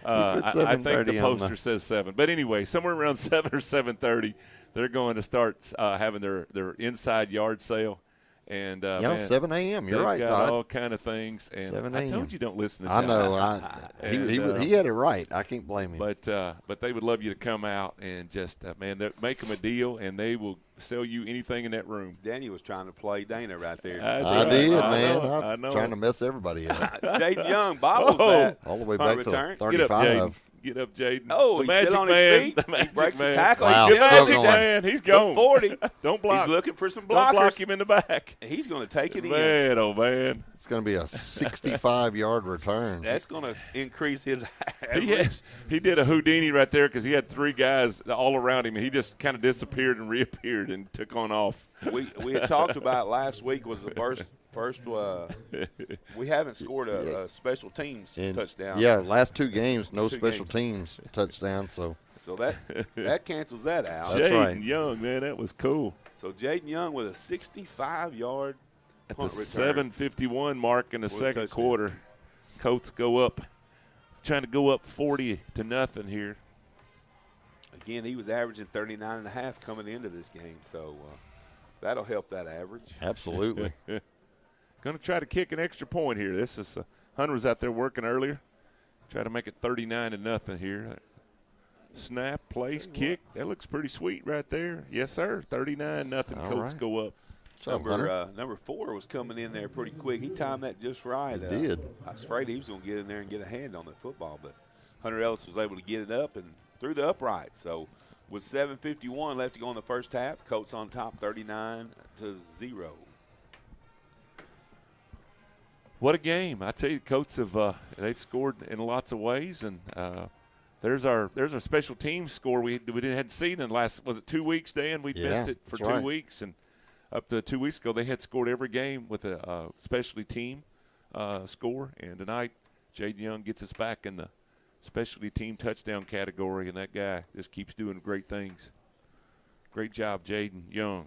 I think the poster says 7. But anyway, somewhere around 7 or 7:30, they're going to start having their inside yard sale. And 7 a.m. You're right, got Todd. all kind of things. And 7 I told you don't listen to I Josh. know. He had it right. I can't blame him. But they would love you to come out and just make them a deal, and they will sell you anything in that room. Danny was trying to play Dana right there. I did, man. I know. Trying to mess everybody up. Jaden Young bobbles that. All the way back return. to 35. Get up, Jaden. Oh, the he's magic still on man. his feet. The magic He breaks man. the tackle. Wow. He's The still magic man. He's gone. 40. Don't block. He's looking for some blockers. Don't block him in the back. He's going to take it in. Man, oh, man. It's going to be a 65-yard return. That's going to increase his average. He did a Houdini right there because he had 3 guys all around him, and he just kind of disappeared and reappeared and took on off. We had talked about last week was the first we haven't scored a special teams touchdown. Yeah, last 2 games, no special teams touchdown. So that cancels that out. That's right. Jaden Young, man, that was cool. So Jaden Young with a 65-yard At the punt return. 7:51 mark in the second touchdown. quarter, Colts go up, trying to go up 40-0 here. Again, he was averaging 39.5 coming into this game, so that'll help that average. absolutely. Going to try to kick an extra point here. This is Hunter was out there working earlier. Try to make it 39-0 here. Snap, place, kick. That looks pretty sweet right there. Yes, sir. 39-0. All Colts right. go up. Number 4 was coming in there pretty quick. He timed that just right. He did. I was afraid he was going to get in there and get a hand on that football, but Hunter Ellis was able to get it up and through the upright. So with 7:51 left to go in the first half, Colts on top 39-0. What a game. I tell you, the Colts have they've scored in lots of ways, and there's our special teams score we hadn't seen in the last, was it 2 weeks, Dan? We missed it for 2 weeks, and up to 2 weeks ago they had scored every game with a specialty team score, and tonight Jaden Young gets us back in the specialty team touchdown category, and that guy just keeps doing great things. Great job, Jaden Young.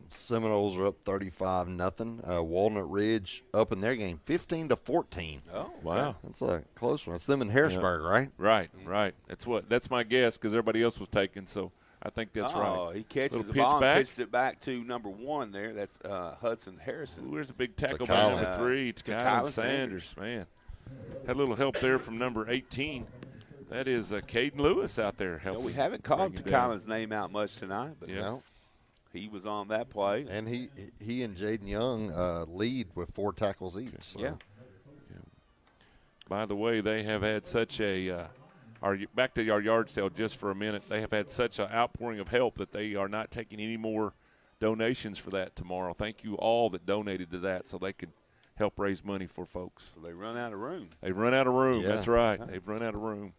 Seminoles are up 35-0. Walnut Ridge up in their game 15-14. Oh, wow. That's a close one. It's them in Harrisburg, right? Right. That's my guess because everybody else was taken, so I think that's right. Oh, he catches Little the ball and pitch pitches it back to number 1 there. That's Hudson Harrison. Ooh, there's a big tackle To by Kylan. number 3. It's To Kylan Kylan Sanders, man. Had a little help there from number 18. That is Caden Lewis out there helping. We haven't called Collins' name out much tonight, but he was on that play. And he and Jaden Young lead with 4 tackles each. So. Yeah. By the way, they have had such a back to our yard sale just for a minute. They have had such an outpouring of help that they are not taking any more donations for that tomorrow. Thank you all that donated to that so they could help raise money for folks. So they run out of room. They've run out of room. Yeah. That's right. They've run out of room.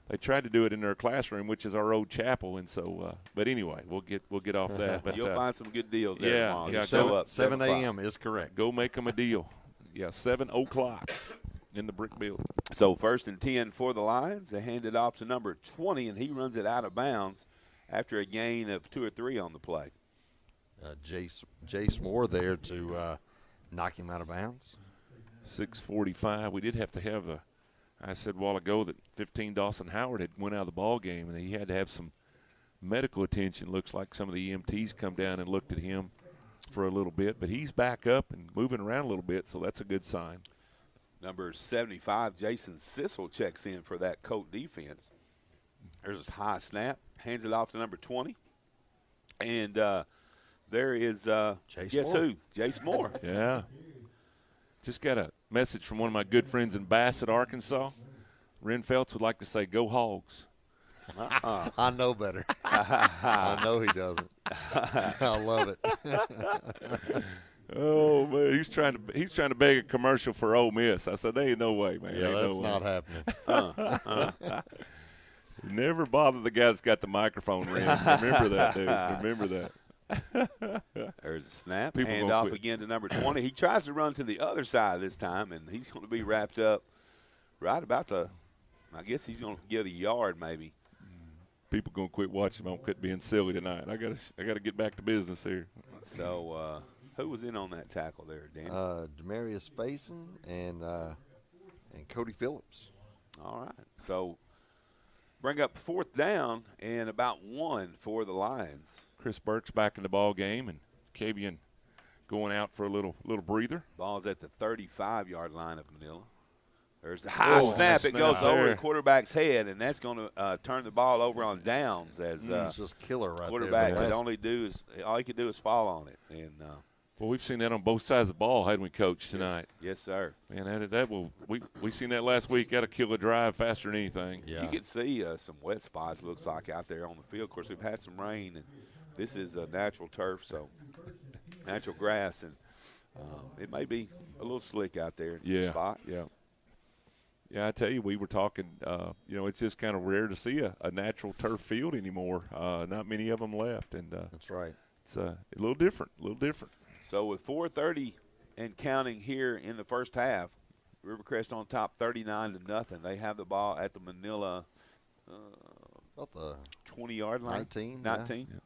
They tried to do it in their classroom, which is our old chapel, and so. But anyway, we'll get off that. But you'll find some good deals there tomorrow. Yeah. 7 a.m. is correct. Go make them a deal. Yeah, 7 o'clock in the brick building. So 1st and 10 for the Lions. They hand it off to number 20, and he runs it out of bounds after a gain of 2 or 3 on the play. Jace Moore there to knock him out of bounds. 6:45. We did have to have I said a while ago that 15 Dawson Howard had went out of the ball game, and he had to have some medical attention. Looks like some of the EMTs come down and looked at him for a little bit, but he's back up and moving around a little bit, so that's a good sign. Number 75, Jason Sissel, checks in for that Colt defense. There's a high snap, hands it off to number 20, and there is guess Moore. who? Jace Moore. Yeah. Just got a message from one of my good friends in Bassett, Arkansas. Ren Feltz would like to say, "Go Hogs." I know better. I know he doesn't. I love it. Oh man, he's trying to beg a commercial for Ole Miss. I said, "There ain't no way, man. Yeah, that's not happening. Never bother the guy that's got the microphone, Ren. Remember that, dude. Remember that. There's a snap. Hand off again to number 20. He tries to run to the other side this time, and he's going to be wrapped up right about I guess he's going to get a yard maybe. People going to quit watching him. I'm quit being silly tonight. I got to get back to business here. So who was in on that tackle there, Dan? Demarius Faison and Cody Phillips. All right. So bring up 4th down and about 1 for the Lions. Chris Burke's back in the ball game, and Kavian going out for a little breather. Ball's at the 35-yard line of Manila. There's a high snap. It goes over the quarterback's head, and that's going to turn the ball over on downs. As it's just killer right quarterback there. all he could do is fall on it. And well, we've seen that on both sides of the ball, hadn't we, Coach, tonight? Yes, sir. Man, we seen that last week. That'll kill a drive faster than anything. Yeah. You could see some wet spots. Looks like out there on the field. Of course, we've had some rain, and this is a natural turf, so natural grass, and it may be a little slick out there in spots. Yeah, I tell you, we were talking, it's just kind of rare to see a natural turf field anymore. Not many of them left. And that's right. It's a little different, So with 4:30 and counting here in the first half, Rivercrest on top 39-0. They have the ball at the Manila about the 20-yard line. 19. Yeah.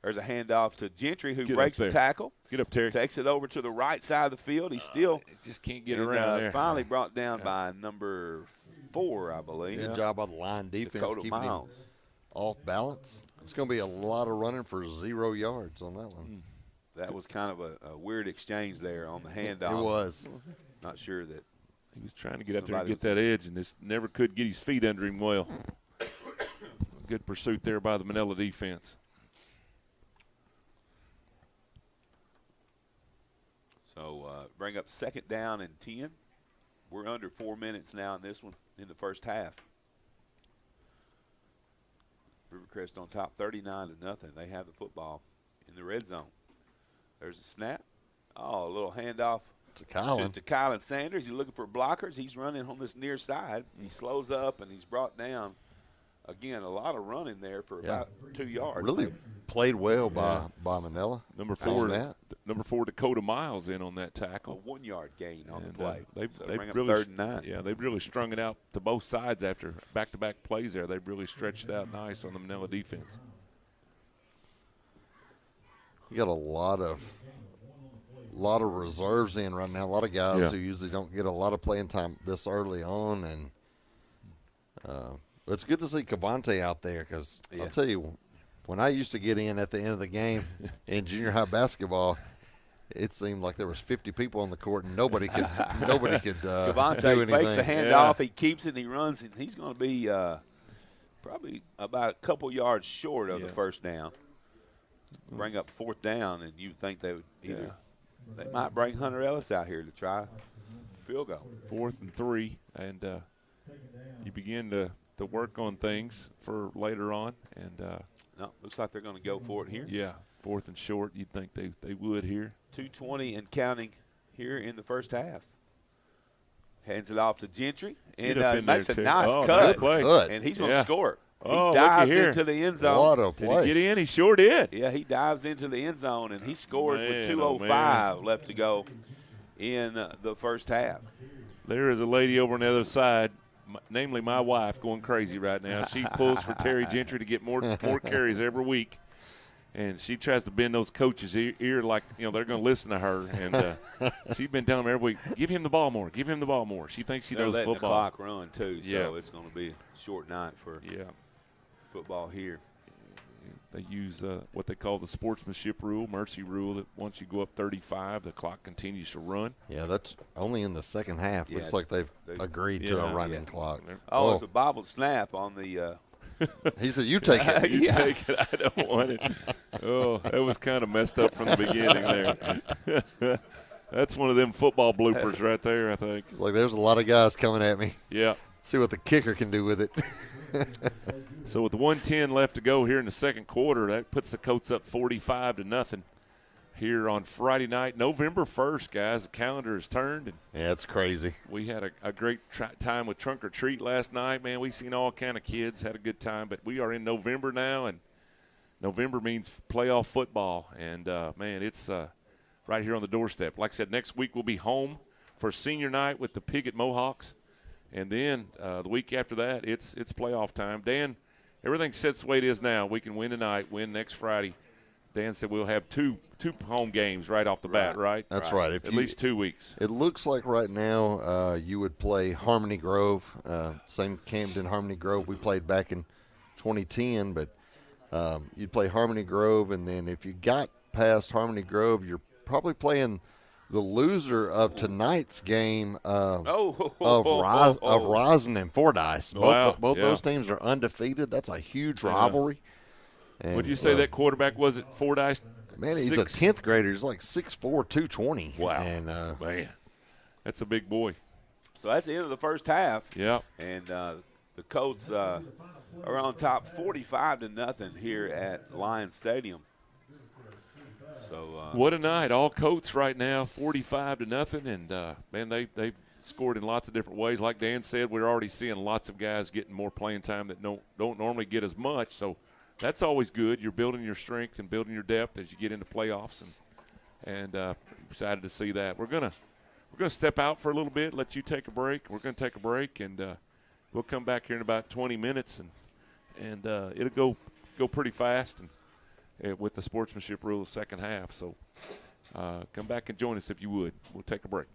There's a handoff to Gentry, who Get breaks the tackle. Get up, Terry. Takes it over to the right side of the field. He still just can't get around there. Finally brought down by number 4, I believe. Good job by the line defense keeping him off balance. It's going to be a lot of running for 0 yards on that one. That was kind of a weird exchange there on the handoff. It was. Not sure that he was trying to get up there and get that edge, and just never could get his feet under him well. Good pursuit there by the Manila defense. So bring up 2nd down and 10. We're under 4 minutes now in this one in the first half. Rivercrest on top 39-0. They have the football in the red zone. There's a snap. Oh, a little handoff to Kylan Sanders. He's looking for blockers. He's running on this near side. He slows up, and he's brought down. Again, a lot of running there for about 2 yards. Really played well by Manila. Number 4, Dakota Miles in on that tackle. A 1-yard gain on the play. They've really 3rd and 9. Yeah, they've really strung it out to both sides after back-to-back plays there. They've really stretched it out nice on the Manila defense. You got a lot of reserves in right now. A lot of guys who usually don't get a lot of playing time this early on, and it's good to see Cavante out there because I'll tell you, when I used to get in at the end of the game in junior high basketball, it seemed like there was 50 people on the court and nobody could do Cavante anything. fakes the handoff. He keeps it, and he runs, and he's going to be probably about a couple yards short of the first down. Bring up fourth down, and you think they would either they might bring Hunter Ellis out here to try field goal. 4th and 3, and you begin to work on things for later on. And no, looks like they're going to go for it here. Yeah, 4th and short. You'd think they would here. 2:20 and counting here in the first half. Hands it off to Gentry, and makes a nice cut. Good. And he's going to score. He Oh, dives into the end zone. What a play. Did he get in? He sure did. Yeah, he dives into the end zone, and he scores with Man, 2:05 left to go in the first half. There is a lady over on the other side, namely my wife, going crazy right now. She pulls for Terry Gentry to get more carries every week, and she tries to bend those coaches' ear like, they're going to listen to her. And she's been telling them every week, give him the ball more, give him the ball more. She thinks she knows letting football. The clock run, too, so it's going to be a short night for football here. They use what they call the sportsmanship rule, mercy rule, that once you go up 35, the clock continues to run. Yeah, that's only in the second half. Looks like they've agreed to a running clock. Oh, it's a bobbled snap on the he said, you take it. You take it. I don't want it. Oh, that was kind of messed up from the beginning there. That's one of them football bloopers right there, I think. It's like there's a lot of guys coming at me. Yeah. See what the kicker can do with it. So with the 1:10 left to go here in the second quarter, that puts the Colts up 45-0 here on Friday night, November 1st, guys. The calendar has turned. And yeah, it's crazy. we had a great time with Trunk or Treat last night, man. We seen all kind of kids, had a good time. But we are in November now, and November means playoff football. And, man, it's right here on the doorstep. Like I said, next week we'll be home for senior night with the Piggott Mohawks. And then the week after that, it's playoff time. Dan, everything sets the way it is now. We can win tonight, win next Friday. Dan said we'll have two home games right off the bat, right? That's right. At least 2 weeks. It looks like right now you would play Harmony Grove, same Camden Harmony Grove we played back in 2010, but you'd play Harmony Grove, and then if you got past Harmony Grove, you're probably playing – the loser of tonight's game of Rosin and Fordyce. Both those teams are undefeated. That's a huge rivalry. Would you say that quarterback was at Fordyce? Man, he's a 10th grader. He's like 6'4", 220. Wow. And, man, that's a big boy. So that's the end of the first half. Yeah. And the Colts are on top 45-0 here at Lions Stadium. So what a night! All Colts right now, 45-0, and man, they've scored in lots of different ways. Like Dan said, we're already seeing lots of guys getting more playing time that don't normally get as much. So that's always good. You're building your strength and building your depth as you get into playoffs, and excited to see that. We're gonna step out for a little bit, let you take a break. We're gonna take a break, and we'll come back here in about 20 minutes, and it'll go pretty fast and. With the sportsmanship rule, the second half. So come back and join us if you would. We'll take a break.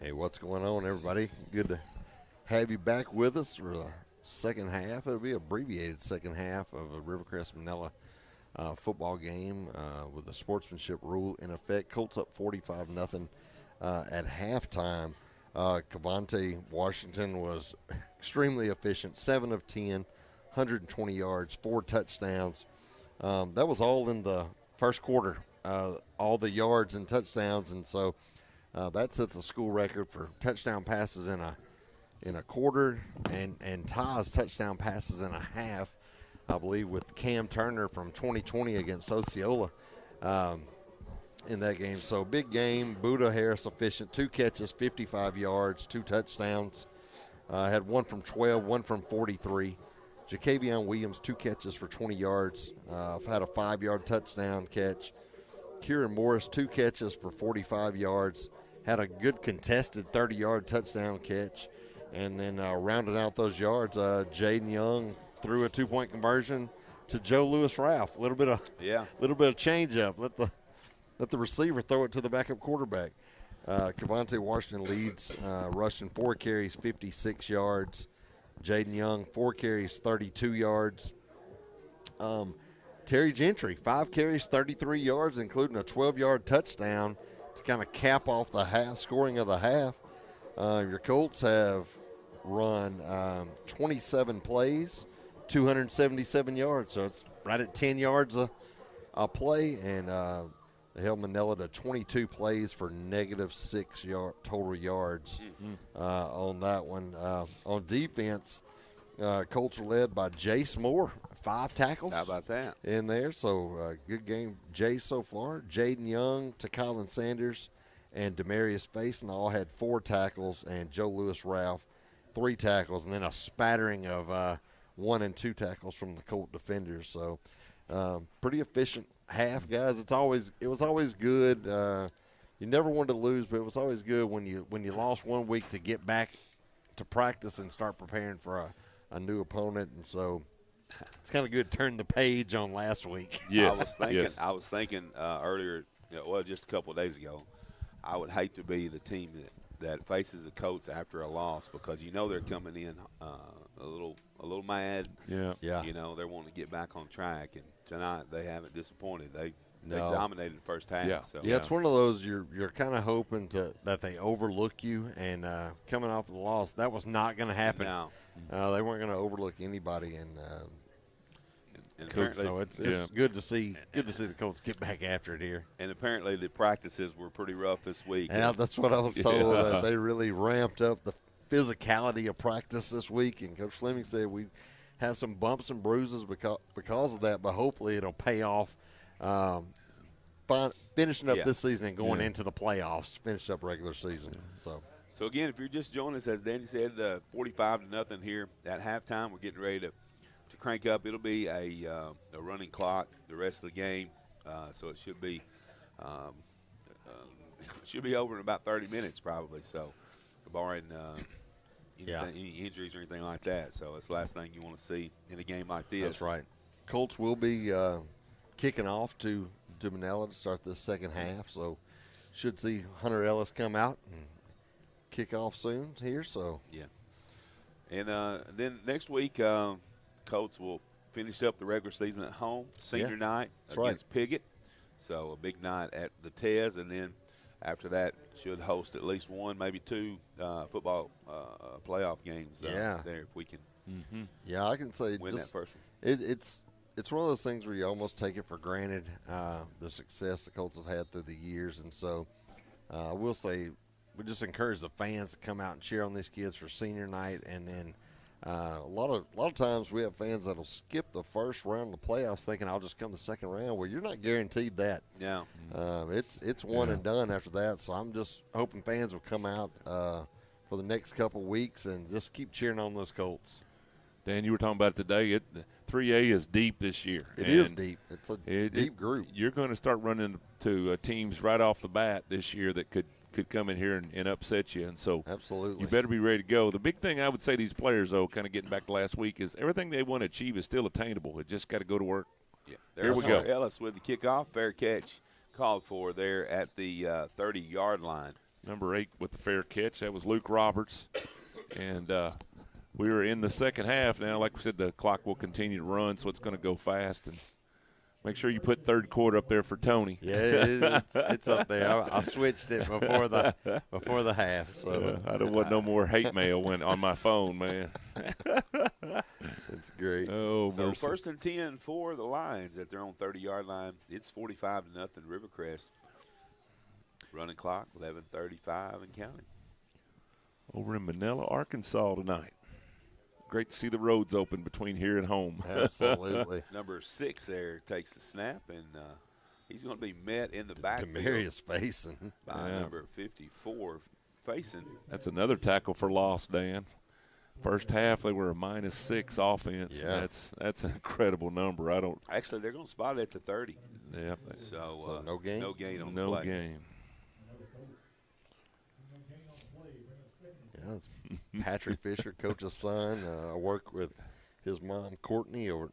Hey, what's going on, everybody? Good to have you back with us for the second half. It'll be an abbreviated second half of a Rivercrest Manila football game with the sportsmanship rule in effect. Colts up 45-0 at halftime. Cavante Washington was extremely efficient, 7 of 10, 120 yards, 4 touchdowns. That was all in the first quarter, all the yards and touchdowns, and so that sets a school record for touchdown passes in a quarter and ties touchdown passes in a half, I believe, with Cam Turner from 2020 against Osceola in that game. So big game. Buda Harris efficient, 2 catches, 55 yards, 2 touchdowns. Had 1 from 12, 1 from 43. Jacavion Williams, 2 catches for 20 yards. Had a 5-yard touchdown catch. Kieran Morris, 2 catches for 45 yards. Had a good contested 30-yard touchdown catch. And then rounding out those yards, Jaden Young threw a 2-point conversion to Joe Lewis Ralph. A little bit of change up. Let the receiver throw it to the backup quarterback. Cavante Washington leads, rushing 4 carries, 56 yards. Jaden Young, 4 carries, 32 yards. Terry Gentry, 5 carries, 33 yards, including a 12-yard touchdown to kind of cap off the scoring of the half. Your Colts have run 27 plays, 277 yards, so it's right at 10 yards a play, and they held Manila to 22 plays for -6 total yards on that one. On defense, Colts are led by Jace Moore, 5 tackles. How about that? In there, so good game, Jace, so far. Jaden Young, to Colin Sanders, and Demarius Faison all had 4 tackles, and Joe Lewis Ralph 3 tackles, and then a spattering of 1 and 2 tackles from the Colt defenders. So pretty efficient half, guys. It was always good. You never wanted to lose, but it was always good when you lost one week to get back to practice and start preparing for a new opponent. And so it's kind of good to turn the page on last week. Yes. I was thinking earlier, just a couple of days ago, I would hate to be the team that faces the Colts after a loss, because they're coming in a little mad. Yeah. They're wanting to get back on track, and tonight they haven't disappointed. They dominated the first half. Yeah. So. Yeah, it's one of those you're kind of hoping that they overlook you, and coming off of the loss, that was not going to happen. No. They weren't going to overlook anybody, and apparently, so it's good to see the Colts get back after it here. And apparently the practices were pretty rough this week. Yeah, that's what I was told. That they really ramped up the physicality of practice this week, and Coach Fleming said we have some bumps and bruises because of that, but hopefully it'll pay off. Finishing up this season and going into the playoffs, finish up regular season. So again, if you're just joining us, as Danny said, 45-0 here at halftime. We're getting ready to crank up. It'll be a running clock the rest of the game, so it should be over in about 30 minutes probably. So, barring any injuries or anything like that. So it's the last thing you want to see in a game like this. That's right. Colts will be kicking off to Manila to start this second half. So should see Hunter Ellis come out and kick off soon here. So yeah. And then next week, Colts will finish up the regular season at home, senior night against Piggott. So a big night at the Tez, and then after that should host at least 1, maybe 2 football playoff games there if we can. Yeah, I can say win that first one. It's one of those things where you almost take it for granted, the success the Colts have had through the years, and so I will say we just encourage the fans to come out and cheer on these kids for senior night, and then a lot of times we have fans that'll skip the first round of the playoffs thinking I'll just come the second round. Well, you're not guaranteed that. Yeah. It's one and done after that. So I'm just hoping fans will come out for the next couple weeks and just keep cheering on those Colts. Dan, you were talking about it today. 3A is deep this year. It is deep. It's a deep group. You're going to start running to teams right off the bat this year that could come in here and upset you. And so absolutely, you better be ready to go. The big thing I would say these players, though, kind of getting back to last week, is everything they want to achieve is still attainable. It just got to go to work. Yeah, here we go. Ellis with the kickoff. Fair catch called for there at the 30-yard line. number 8 with the fair catch. That was Luke Roberts. And we were in the second half now. Like we said, the clock will continue to run, so it's going to go fast. And make sure you put third quarter up there for Tony. Yeah, it's up there. I switched it before the half. So I don't want no more hate mail on my phone, man. That's great. Oh, so mercy. 1st and 10 for the Lions at their own 30-yard line. It's 45-0 Rivercrest. Running clock, 11:35 and counting. Over in Manila, Arkansas tonight. Great to see the roads open between here and home. Absolutely. Number 6 there takes the snap, and he's going to be met in the backfield. Demarius Faison. By number 54, Faison. That's another tackle for loss, Dan. First half, they were a -6 offense. Yeah. That's an incredible number. Actually, they're going to spot it at the 30. Yeah. So no gain? No gain on the No play. gain. Yeah, it's Patrick Fisher, coach's son. I work with his mom, Courtney, over at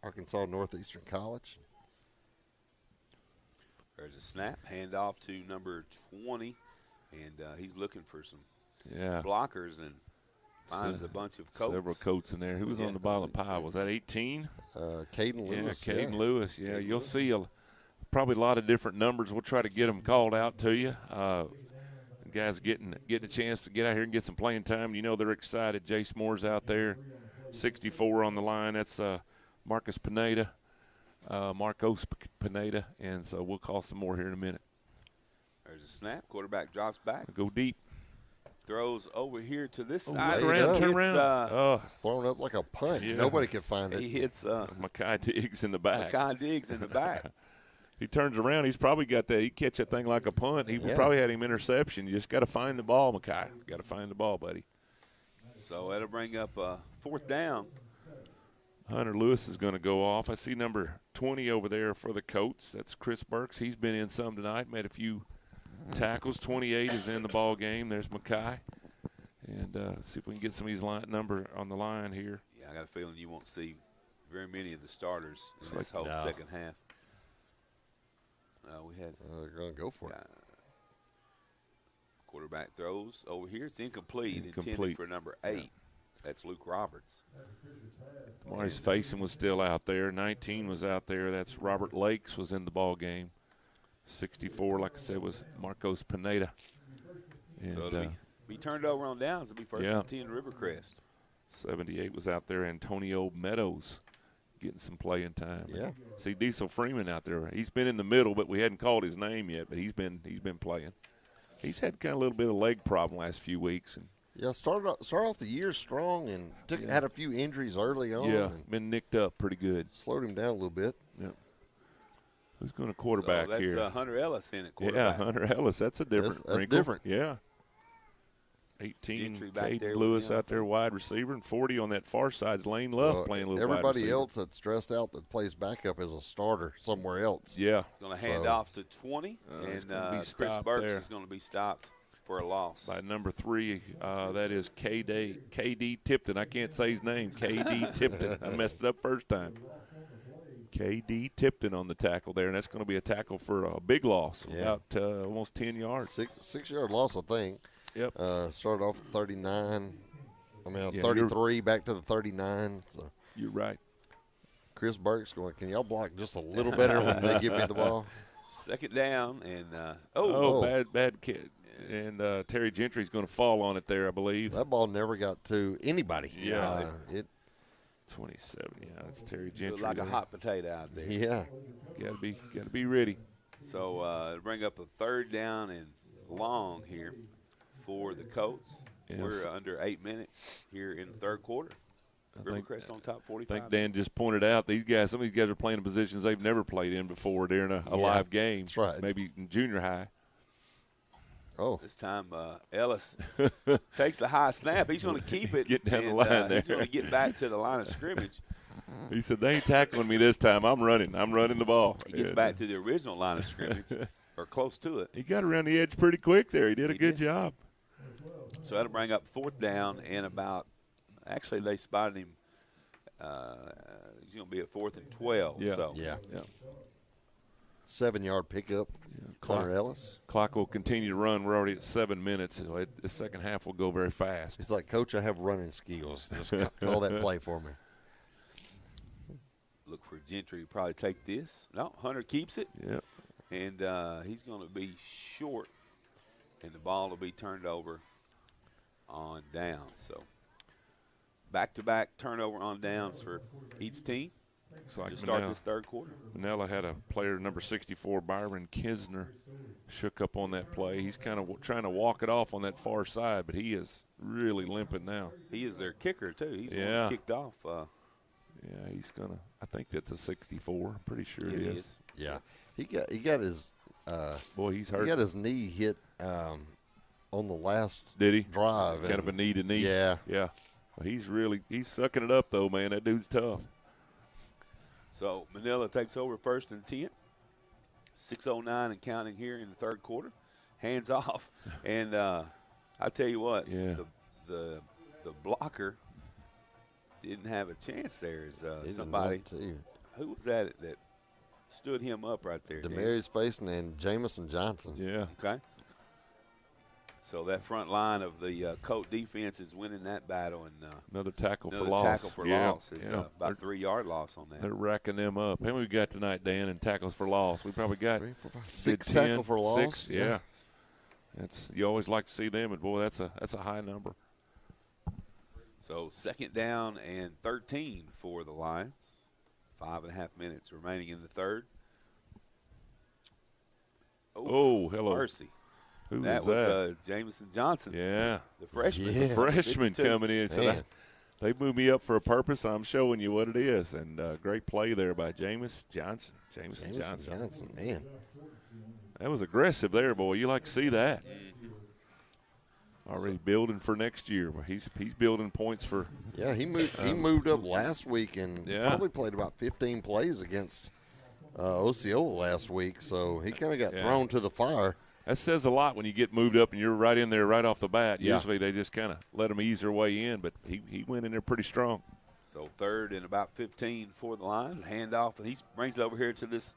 Arkansas Northeastern College. There's a snap, handoff to number 20, and he's looking for some blockers and finds a bunch of Colts. Several Colts in there. Who was on the bottom of the pile? Was that 18? Caden Lewis. Yeah, Caden Lewis. Yeah, you'll see probably a lot of different numbers. We'll try to get them called out to you. Guys getting a chance to get out here and get some playing time. You know they're excited. Jace Moore's out there, 64 on the line. That's Marcos Pineda, and so we'll call some more here in a minute. There's a snap. Quarterback drops back. Go deep. Throws over here to this side. Turn around. It's thrown up like a punt. Yeah. Nobody could find it. He hits Makai Diggs in the back. Makai Diggs in the back. He turns around. He's probably got that. He catch that thing like a punt. He probably had him interception. You just got to find the ball, Makai. Got to find the ball, buddy. So that'll bring up 4th down. Hunter Lewis is going to go off. I see number 20 over there for the Colts. That's Chris Burks. He's been in some tonight, made a few tackles. 28 is in the ball game. There's Makai. And see if we can get some of these number on the line here. Yeah, I got a feeling you won't see very many of the starters in this whole second half. They're going to go for it. Quarterback throws over here. It's incomplete. Intended for number 8. That's Luke Roberts. Maurice Faison was still out there. 19 was out there. That's Robert Lakes was in the ball game. 64, like I said, was Marcos Pineda. And, so it'll be turned over on downs. It'll be 1st and 10 Rivercrest. 78 was out there. Antonio Meadows getting some playing time. Yeah. See Diesel Freeman out there. He's been in the middle, but we hadn't called his name yet. But he's been playing. He's had kind of a little bit of leg problem last few weeks. And started off the year strong and had a few injuries early on. Yeah, been nicked up pretty good. Slowed him down a little bit. Yeah. Who's going to quarterback here? That's Hunter Ellis in it. Quarterback. Yeah, Hunter Ellis. That's a different That's wrinkle. different. Yeah. 18, Caden Lewis out there, wide receiver, and 40 on that far side is Lane Love playing a little wide everybody receiver. else that's dressed out that plays backup is a starter somewhere else. Yeah. He's going to hand off to 20, and Chris Burks is going to be stopped for a loss. By number 3, that is KD Tipton. I can't say his name. KD Tipton. I messed it up first time. KD Tipton on the tackle there, and that's going to be a tackle for a big loss, about almost 10 yards. 6-yard loss, I think. Yep. Started off at 39. 33 back to the 39. So you're right. Chris Burke's going, can y'all block just a little better when they give me the ball? 2nd down, and bad kid. And Terry Gentry's going to fall on it there, I believe. That ball never got to anybody. Yeah. 27. Yeah, that's Terry Gentry. Looked like a hot potato out there. Yeah. Got to be ready. So bring up a 3rd down and long here for the Colts. Yes. We're under 8 minutes here in the 3rd quarter. Rivercrest on top 45. I think Dan just pointed out some of these guys are playing in positions they've never played in before during a live game. That's right. Maybe in junior high. Oh. This time Ellis takes the high snap. He's going to keep it. Get down the line there. He's going to get back to the line of scrimmage. He said, they ain't tackling me this time. I'm running the ball. He gets back to the original line of scrimmage or close to it. He got around the edge pretty quick there. He did a good job. So that'll bring up 4th down and actually they spotted him. He's going to be at 4th and 12. Yeah. So. Yeah. 7-yard pickup. Hunter Ellis. Clock will continue to run. We're already at 7 minutes. So the second half will go very fast. He's like, Coach, I have running skills. Just call that play for me. Look for Gentry to probably take this. No, Hunter keeps it. Yep. And he's going to be short, and the ball will be turned over on downs. So back-to-back turnover on downs for each team Like to start this third quarter. Manila had a player, number 64, Byron Kisner, shook up on that play. He's kind of trying to walk it off on that far side, but he is really limping now. He is their kicker, too. He's the one who kicked off. Yeah, he's going to – I think that's a 64. I'm pretty sure it is. Yeah. He got his boy, he's hurt. He got his knee hit on the last Did he? drive. Kind of a knee to knee. Yeah. Yeah. Well, he's sucking it up, though, man. That dude's tough. So Manila takes over first and 10. 6:09 and counting here in the third quarter. Hands off. And I tell you what, the blocker didn't have a chance there. Is somebody – who was that stood him up right there? Demarius Faison and Jamison Johnson. Yeah. Okay. So that front line of the Colt defense is winning that battle. And another tackle for loss. Is about a 3-yard loss on that. They're racking them up. How many we got tonight, Dan, in tackles for loss? We probably got 3, 4, 5, 6 tackles for loss. 6, yeah. You always like to see them, and boy, that's a high number. So 2nd down and 13 for the Lions. 5.5 minutes remaining in the third. Oh, hello. Mercy. Who that was Jamison Johnson. Yeah. The freshman. The freshman 52. Coming in. So they moved me up for a purpose. I'm showing you what it is. And great play there by Jamison Johnson. Jamison Johnson, man. That was aggressive there, boy. You like to see that. Already building for next year. He's building points for. Yeah, he moved up last week and probably played about 15 plays against Osceola last week. So he kind of got thrown to the fire. That says a lot when you get moved up and you're right in there right off the bat. Yeah. Usually they just kind of let them ease their way in, but he went in there pretty strong. So 3rd and about 15 for the Lions. Handoff, and he brings it over here to this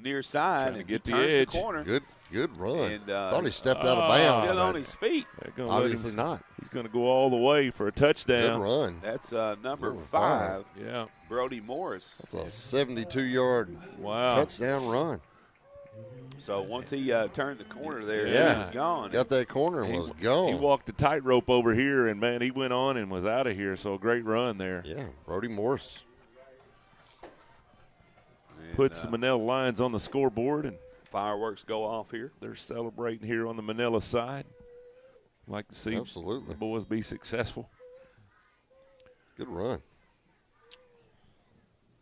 near side and get the edge. The corner. Good run. And, thought he stepped out of bounds. Still on his feet. Obviously not. He's going to go all the way for a touchdown. Good run. That's number 5. Yeah. Brody Morris. That's a 72-yard touchdown run. So once he turned the corner there, he was gone. Got that corner and was gone. He walked the tightrope over here, and, man, he went on and was out of here. So a great run there. Yeah, Brody Morris. Puts the Manila Lions on the scoreboard. And fireworks go off here. They're celebrating here on the Manila side. Like to see the boys be successful. Good run.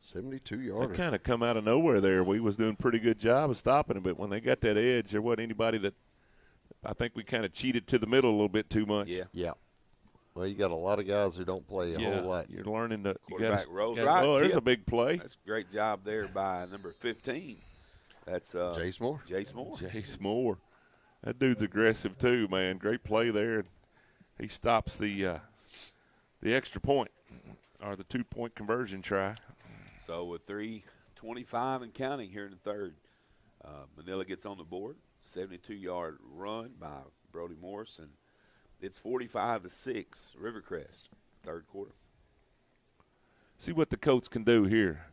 72-yarder. They kind of come out of nowhere there. We was doing a pretty good job of stopping them, but when they got that edge, there wasn't anybody that – I think we kind of cheated to the middle a little bit too much. Yeah. Well, you got a lot of guys who don't play a whole lot. You're learning to – Quarterback rolls right. Oh, there's a big play. That's a great job there by number 15. That's Jace Moore. Jace Moore. That dude's aggressive too, man. Great play there. He stops the extra point or the 2-point conversion try. So with 3:25 and counting here in the third, Manila gets on the board. 72-yard run by Brody Morris, and it's 45-6 Rivercrest, third quarter. See what the Colts can do here.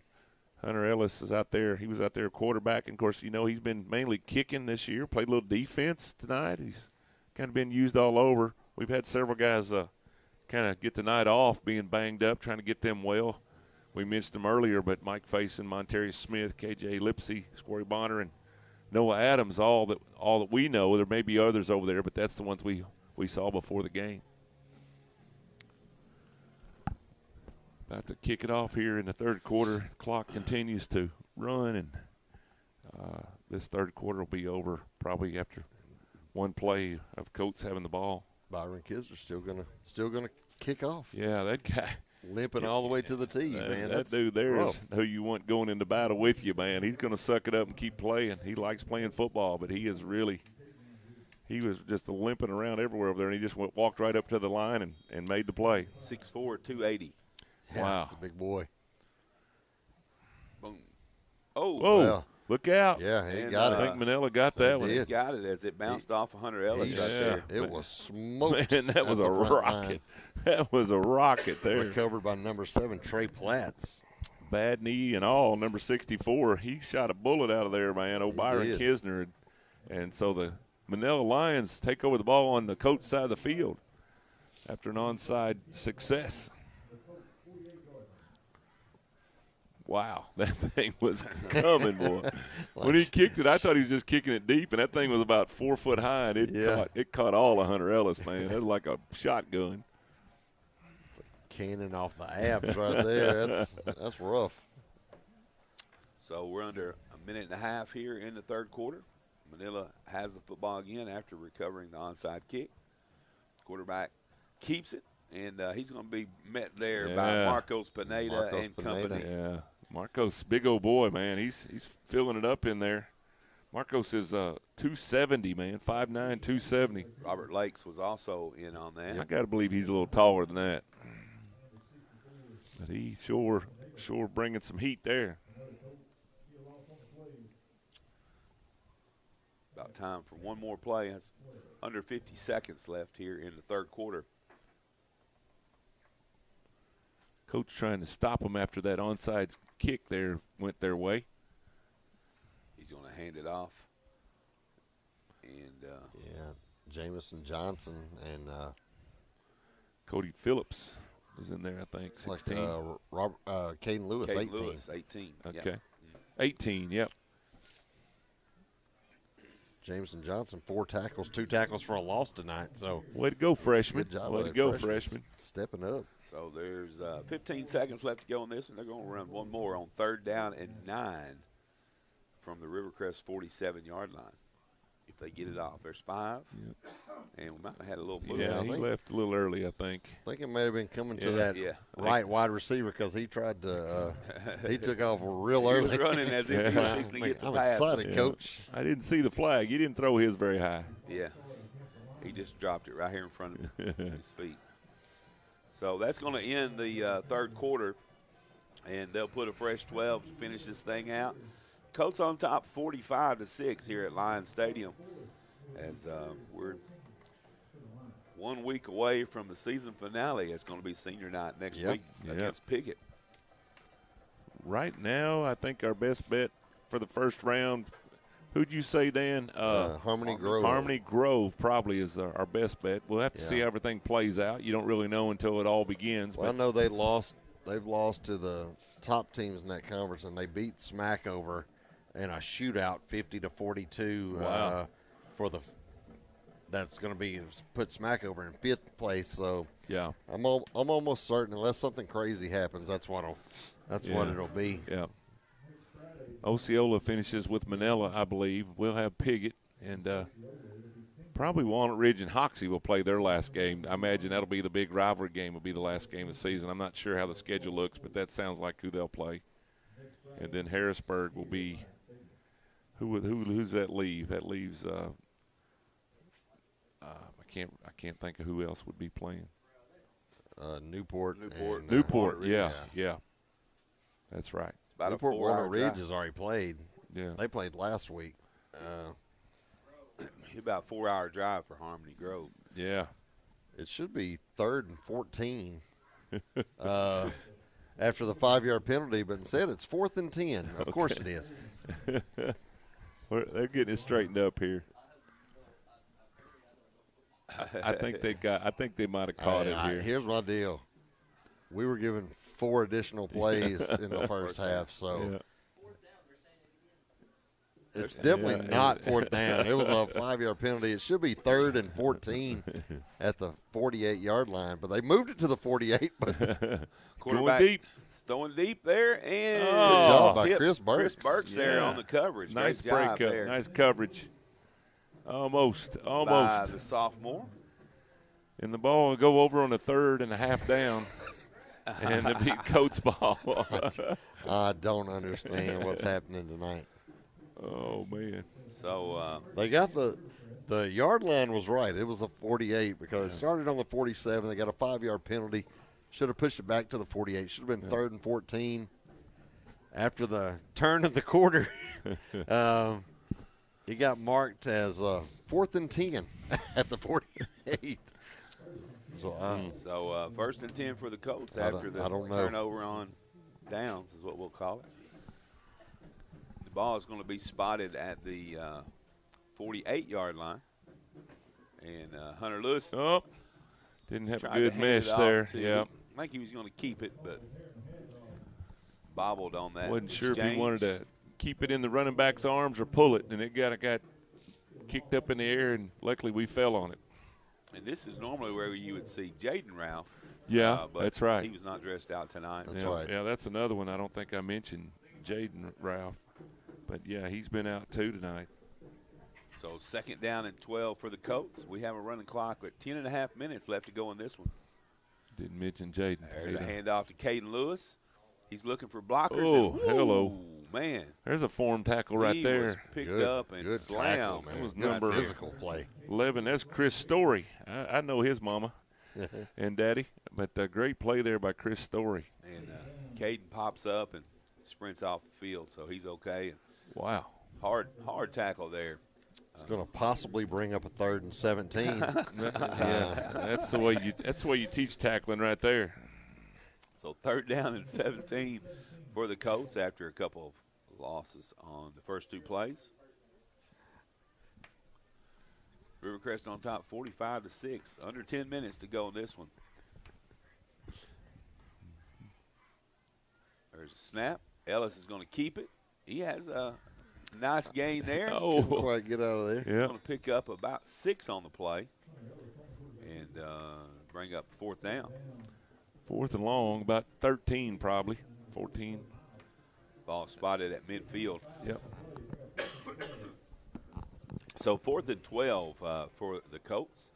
Hunter Ellis is out there. He was out there quarterback. And, of course, he's been mainly kicking this year, played a little defense tonight. He's kind of been used all over. We've had several guys kind of get the night off being banged up, trying to get them well. We mentioned them earlier, but Mike Faison, Monterius Smith, KJ Lipsy, Squirry Bonner, and Noah Adams, all that we know. There may be others over there, but that's the ones we saw before the game. About to kick it off here in the third quarter. Clock continues to run, and this third quarter will be over probably after one play of Colts having the ball. Byron Kisner still gonna kick off. Yeah, that guy limping all the way to the tee, man. That dude there is who you want going into battle with you, man. He's going to suck it up and keep playing. He likes playing football, but he was just limping around everywhere over there, and he just walked right up to the line and made the play. 6'4", 280. Yeah, wow. That's a big boy. Boom. Oh. Whoa. Well, Look out. Yeah, he And, got I it. think Manila got that one. did. Got it as it bounced off of Hunter Ellis right Yeah. there. It was smoked. Man, that was at a the front rocket. line. That was a rocket there. Recovered by number 7, Trey Platts. Bad knee and all, number 64. He shot a bullet out of there, man. O'Byron did. Kisner. And so the Manila Lions take over the ball on the Colts side of the field after an onside success. Wow, that thing was coming, boy. When he kicked it, I thought he was just kicking it deep, and that thing was about 4 foot high, and it caught all of Hunter Ellis, man. That was like a shotgun. Cannon off the abs right there. That's rough. So we're under a minute and a half here in the third quarter. Manila has the football again after recovering the onside kick. Quarterback keeps it, and he's going to be met there by Marcos Pineda and company. Yeah, Marcos, big old boy, man. He's filling it up in there. Marcos is 270, man, 5'9", 270. Robert Lakes was also in on that. I got to believe he's a little taller than that. But he sure bringing some heat there. About time for one more play. It's under 50 seconds left here in the third quarter. Coach trying to stop him after that onside kick there went their way. He's going to hand it off. And Jamison Johnson and Cody Phillips is in there, I think, 16. Caden Lewis, 18. Lewis, 18. Okay. Yep. 18, yep. Jameson Johnson, 4 tackles, 2 tackles for a loss tonight. So way to go, freshman. Good job. Way to go, freshman. Stepping up. So there's 15 seconds left to go in this one. They're going to run one more on 3rd down and 9 from the Rivercrest 47-yard line. If they get it off, there's 5. Yep. And we might have had a little move. Yeah, he left a little early, I think. I think it may have been coming to that right wide receiver because he tried to he took off real early. He was running as if he was fixing to get the I'm pass. excited, Coach. I didn't see the flag. He didn't throw his very high. Yeah. He just dropped it right here in front of his feet. So that's going to end the third quarter, and they'll put a fresh 12 to finish this thing out. Colts on top 45-6 here at Lions Stadium as we're 1 week away from the season finale. It's going to be senior night next week against Pickett. Right now, I think our best bet for the first round, who'd you say, Dan? Harmony Grove. Harmony Grove probably is our best bet. We'll have to see how everything plays out. You don't really know until it all begins. Well, I know they've lost to the top teams in that conference, and they beat Smackover in a shootout 50-42 for the that's going to be put Smackover in 5th place. So yeah, I'm almost certain, unless something crazy happens, that's what it'll be. Yeah. Osceola finishes with Manila, I believe. We'll have Piggott, and probably Walnut Ridge and Hoxie will play their last game. I imagine that'll be the big rivalry game. Will be the last game of the season. I'm not sure how the schedule looks, but that sounds like who they'll play. And then Harrisburg will be who's that leave? That leaves I can't think of who else would be playing. Newport. Newport. Yeah. That's right. Newport Walnut Ridge has already played. Yeah. They played last week. About a 4-hour drive for Harmony Grove. Yeah. It should be 3rd and 14 after the 5-yard penalty, but instead it's 4th and 10. Of course it is. They're getting it straightened up here. I think they might have caught it here. Here's my deal. We were given 4 additional plays in the first half, so it's definitely not 4th down. It was a 5-yard penalty. It should be 3rd and 14 at the 48-yard line, but they moved it to the 48. But Quarterback throwing deep there, and good job by Chris Burks. Chris Burks there on the coverage. Nice Great job breakup. there. Nice coverage. Almost. By the sophomore. And the ball will go over on the 3rd and a half down. And it'll be Coates ball. I don't understand what's happening tonight. Oh, man. So they got the yard line was right. It was a 48 because it started on the 47. They got a 5-yard penalty. Should have pushed it back to the 48. Should have been 3rd and 14. after the turn of the quarter, it got marked as 4th and 10 at the 48. So, 1st and 10 for the Colts after the turnover on downs is what we'll call it. The ball is going to be spotted at the 48-yard line. And Hunter Lewis didn't have a good mesh there. Yeah, I think he was going to keep it, but bobbled on that. Wasn't sure if he wanted to keep it in the running back's arms or pull it, and it got kicked up in the air, and luckily we fell on it. And this is normally where you would see Jaden Ralph. Yeah, but that's right. He was not dressed out tonight. That's right. Yeah, that's another one I don't think I mentioned, Jaden Ralph. But, yeah, he's been out too tonight. So 2nd down and 12 for the Colts. We have a running clock with 10.5 minutes left to go in this one. Didn't mention Jaden. There's a handoff to Caden Lewis. He's looking for blockers. Oh, hello. Man. There's a form tackle right there. Was picked up and slammed. Tackle, man. That was good number physical play. 11. That's Chris Story. I know his mama and daddy, but a great play there by Chris Story. And Caden pops up and sprints off the field, so he's okay. And wow. Hard tackle there. It's going to possibly bring up a 3rd and 17. Yeah, that's the way you teach tackling right there. So 3rd down and 17 for the Colts after a couple of losses on the first 2 plays. Rivercrest on top 45-6. Under 10 minutes to go in this one. There's a snap. Ellis is going to keep it. He has a nice gain there. Couldn't quite get out of there. Yeah. Going to pick up about 6 on the play and bring up 4th down. 4th and long, about 13 probably, 14. Ball spotted at midfield. Yep. So 4th and 12 for the Colts.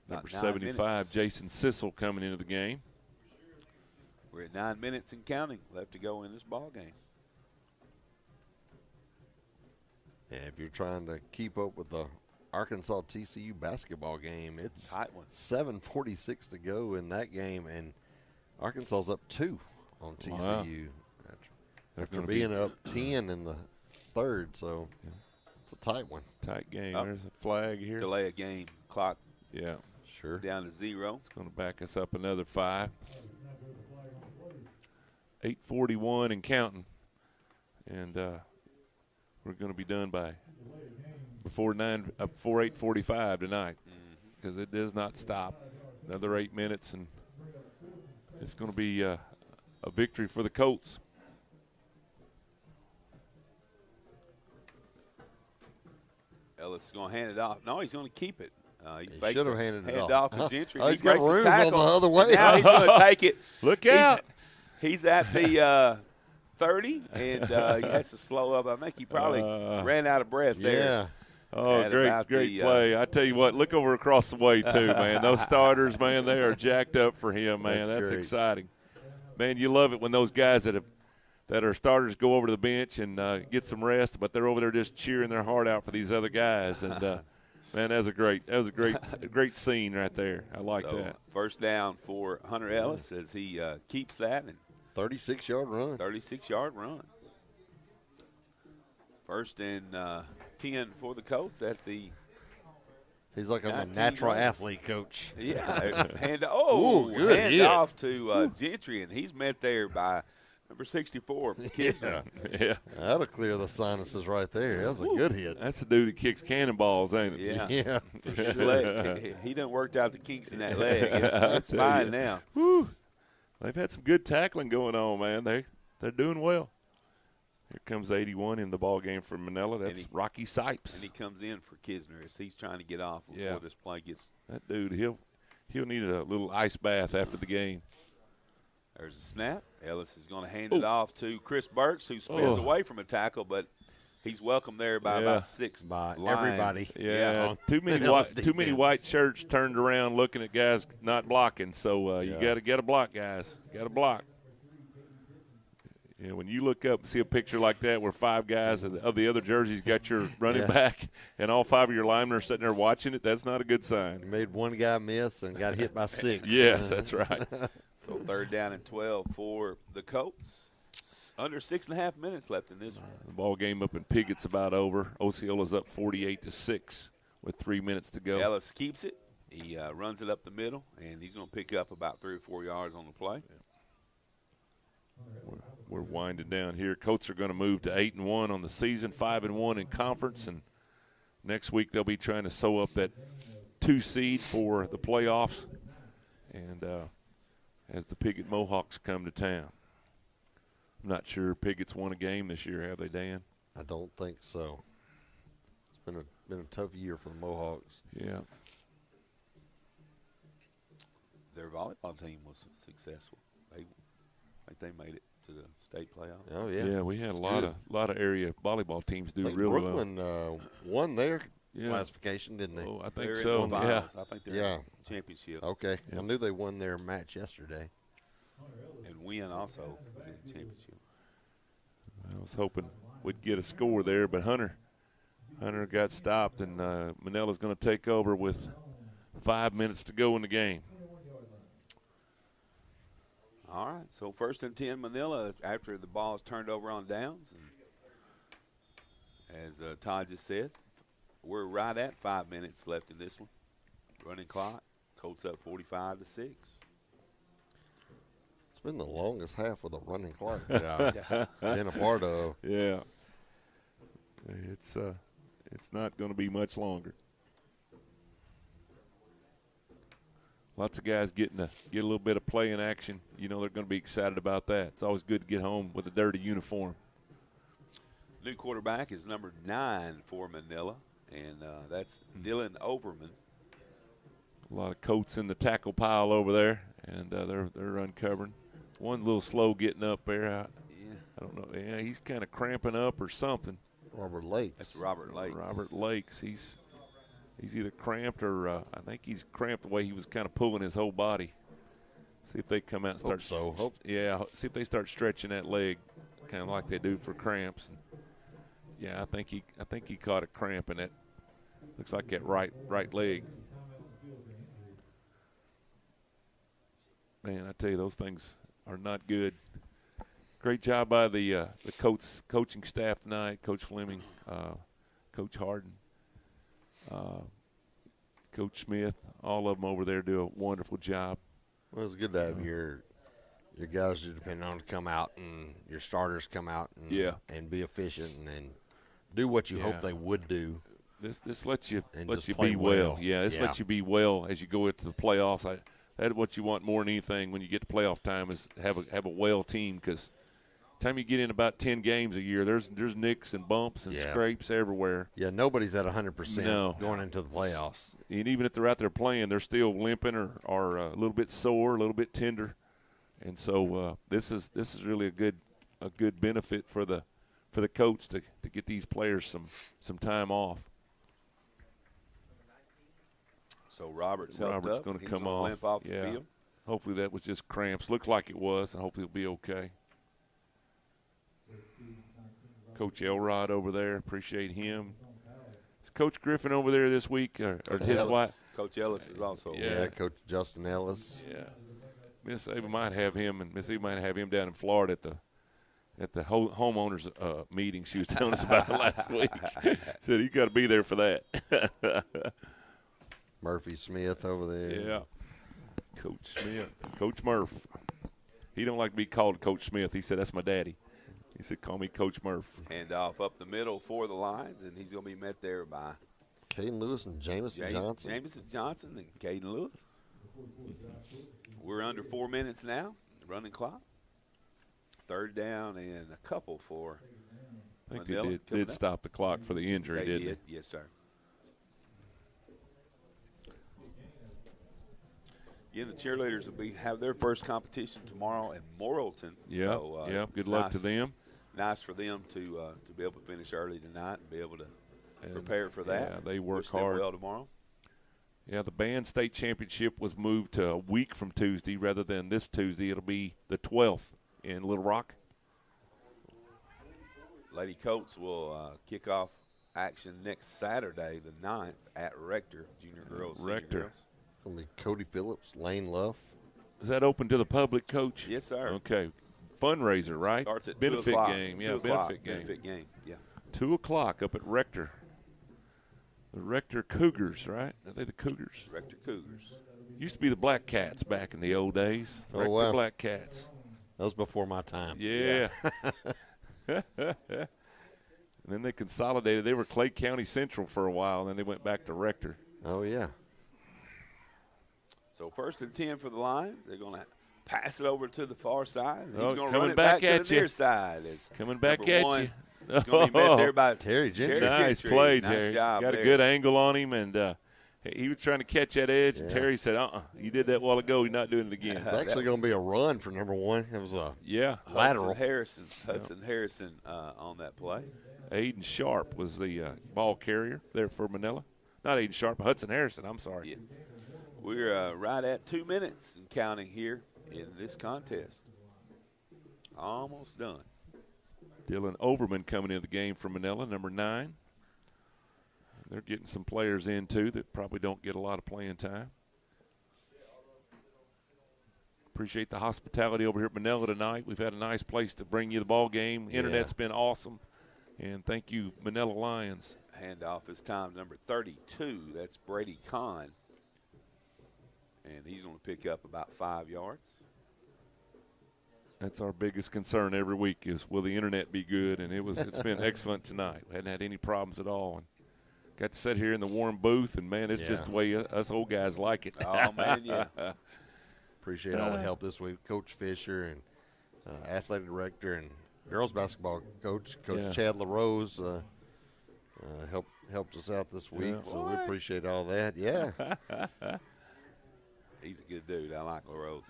Number 75, Jason Sissel coming into the game. We're at 9 minutes and counting left to go in this ball game. Yeah, if you're trying to keep up with the Arkansas TCU basketball game, it's 7:46 to go in that game, and Arkansas's up 2 on TCU. Wow. After being up 10 in the 3rd, so it's a tight one. Tight game. There's a flag here. Delay a game. Clock sure down to 0. It's going to back us up another 5. 8:41 and counting. And we're going to be done before 8:45 tonight because it does not stop. Another 8 minutes, and it's going to be a victory for the Colts. Ellis is going to hand it off. No, he's going to keep it. He should have handed it hand off. To Gentry. He's got room on the other way. Now he's going to take it. Look out. He's at the 30, and he has to slow up. I think he probably ran out of breath there. Yeah. Oh, great play. I tell you what, look over across the way, too, man. Those starters, man, they are jacked up for him, man. That's exciting. Man, you love it when those guys that are starters go over to the bench and get some rest, but they're over there just cheering their heart out for these other guys. And, man, that was a great scene right there. I like that. 1st down for Hunter Ellis as he keeps that. And 36-yard run. 36-yard run. 1st and 10 for the Colts at the He's like I'm a natural athlete, coach. Yeah. Good hand hit. off to Gentry, and he's met there by number 64, Kisner. Yeah. That'll clear the sinuses right there. That was a good hit. That's the dude that kicks cannonballs, ain't it? Yeah. His leg, he done worked out the kinks in that leg. It's fine now. Whew. They've had some good tackling going on, man. They're doing well. Here comes 81 in the ball game for Manila. That's Rocky Sipes. And he comes in for Kisner as he's trying to get off before this play gets. That dude, he'll need a little ice bath after the game. There's a snap. Ellis is going to hand it off to Chris Burks, who spins away from a tackle, but he's welcomed there by about 6 by lines. everybody. Yeah, too many white shirts turned around looking at guys not blocking. So you got to get a block, guys. Got to block. Yeah, when you look up and see a picture like that where 5 guys of the other jerseys got your running back and all 5 of your linemen are sitting there watching it, that's not a good sign. You made one guy miss and got hit by 6. Yes, that's right. So 3rd down and 12 for the Colts. Under 6.5 minutes left in this one. The ball game up in Pigot's about over. Osceola's up 48-6 with 3 minutes to go. Ellis keeps it. He runs it up the middle, and he's going to pick up about 3 or 4 yards on the play. We're winding down here. Colts are going to move to 8-1 on the season, 5-1 in conference, and next week they'll be trying to sew up that 2 seed for the playoffs. And as the Pigot Mohawks come to town, I'm not sure Pigot's won a game this year, have they, Dan? I don't think so. It's been a tough year for the Mohawks. Yeah. Their volleyball team was successful. I think they made it to the state playoff. Oh yeah. Yeah, we had a lot of area volleyball teams do really Brooklyn, well. won their classification, didn't they? Oh, I think They're so. in the Yeah. finals. I think they're in the championship. Okay. I knew they won their match yesterday. And Wynn also was in the championship. I was hoping we'd get a score there, but Hunter got stopped, and Manila's going to take over with 5 minutes to go in the game. All right, so 1st and 10 Manila after the ball is turned over on downs. And as Todd just said, we're right at 5 minutes left in this one. Running clock, Colts up 45-6. It's been the longest half of the running clock that I've been a part of. Yeah. It's not going to be much longer. Lots of guys get a little bit of play in action. You know they're going to be excited about that. It's always good to get home with a dirty uniform. New quarterback is number 9 for Manila, and that's Dylan Overman. A lot of Colts in the tackle pile over there, and they're uncovering. One little slow getting up there. I don't know. Yeah, he's kind of cramping up or something. Robert Lakes. That's Robert Lakes. Robert Lakes. He's either cramped or I think he's cramped the way he was kind of pulling his whole body. See if they come out and start. See if they start stretching that leg, kind of like they do for cramps. And yeah, I think he caught a cramp in that. Looks like that right leg. Man, I tell you, those things are not good. Great job by the coaching staff tonight, Coach Fleming, Coach Harden. Coach Smith, all of them over there do a wonderful job. Well, it's good to have your guys you depend on to come out and your starters come out and be efficient and do what you hope they would do. This lets you just be well. Yeah, this lets you be well as you go into the playoffs. That's what you want more than anything when you get to playoff time is have a well team, because time you get in about 10 games a year, there's nicks and bumps and scrapes everywhere. Yeah, nobody's at 100% No. going into the playoffs. And even if they're out there playing, they're still limping or a little bit sore, a little bit tender. And so this is really a good benefit for the coach to get these players some time off. So Robert's going to come off. Limp off the field. Hopefully that was just cramps. Looked like it was, and hopefully he'll be okay. Coach Elrod over there, appreciate him. Is Coach Griffin over there this week, or his wife? Coach Ellis is also. Yeah, Coach Justin Ellis. Yeah, Miss Ava might have him, and Miss Ava might have him down in Florida at the homeowners meeting she was telling us about last week. Said you got to be there for that. Murphy Smith over there. Yeah, Coach Smith, Coach Murph. He don't like to be called Coach Smith. He said that's my daddy. He said, call me Coach Murph. Hand off up the middle for the Lions, and he's going to be met there by Caden Lewis and Jamison Johnson. Jamison Johnson and Caden Lewis. We're under 4 minutes now, running clock. 3rd down and a couple for I think Manila. they did stop the clock for the injury, didn't they? Yes, sir. Again, the cheerleaders will have their first competition tomorrow in Morrilton. Yeah, so, good luck to them. Nice for them to be able to finish early tonight and be able to prepare for that. Yeah, they work Wish them hard. well tomorrow. Yeah, the band state championship was moved to a week from Tuesday rather than this Tuesday. It'll be the 12th in Little Rock. Lady Colts will kick off action next Saturday, the 9th, at Rector Junior Girls. Senior Rector. Girls. It's going to be Cody Phillips, Lane Luff. Is that open to the public, Coach? Yes, sir. Okay. fundraiser, right? Starts at benefit 2 o'clock. game. 2 Yeah, o'clock, benefit game. Yeah. 2 o'clock up at Rector. The Rector Cougars, right? Are they the Cougars? Rector Cougars. Used to be the Black Cats back in the old days. Oh, Rector wow. Black Cats. That was before my time. Yeah. And then they consolidated. They were Clay County Central for a while, and then they went back to Rector. Oh, yeah. So 1st and 10 for the Lions. They're going to pass it over to the far side. He's Oh, going to coming run it back back at to the you. near side. It's Coming back number at one. you. He's going to be met there by Terry Gentry. Nice Gentry. play, Nice Jerry. job Got there. a good angle on him, and he was trying to catch that edge, and Yeah. Terry said, you did that a while ago. You're not doing it again. It's actually going to be a run for number one. It was a Yeah. lateral. Hudson Harrison on that play. Aiden Sharp was the ball carrier there for Manila. Not Aiden Sharp, but Hudson Harrison. I'm sorry. Yeah. We're right at 2 minutes and counting here in this contest. Almost done. Dylan Overman coming into the game for Manila, number 9. They're getting some players in, too, that probably don't get a lot of playing time. Appreciate the hospitality over here at Manila tonight. We've had a nice place to bring you the ball game. Internet's been awesome. And thank you, Manila Lions. Handoff is time number 32. That's Brady Kahn. And he's going to pick up about 5 yards. That's our biggest concern every week is, will the internet be good? And it's been excellent tonight. We hadn't had any problems at all. And got to sit here in the warm booth, and, man, it's just the way us old guys like it. Oh, man, yeah. Appreciate all the help this week. Coach Fisher and athletic director and girls basketball coach Chad LaRose helped us out this week. So we appreciate all that. Yeah. He's a good dude. I like LaRose.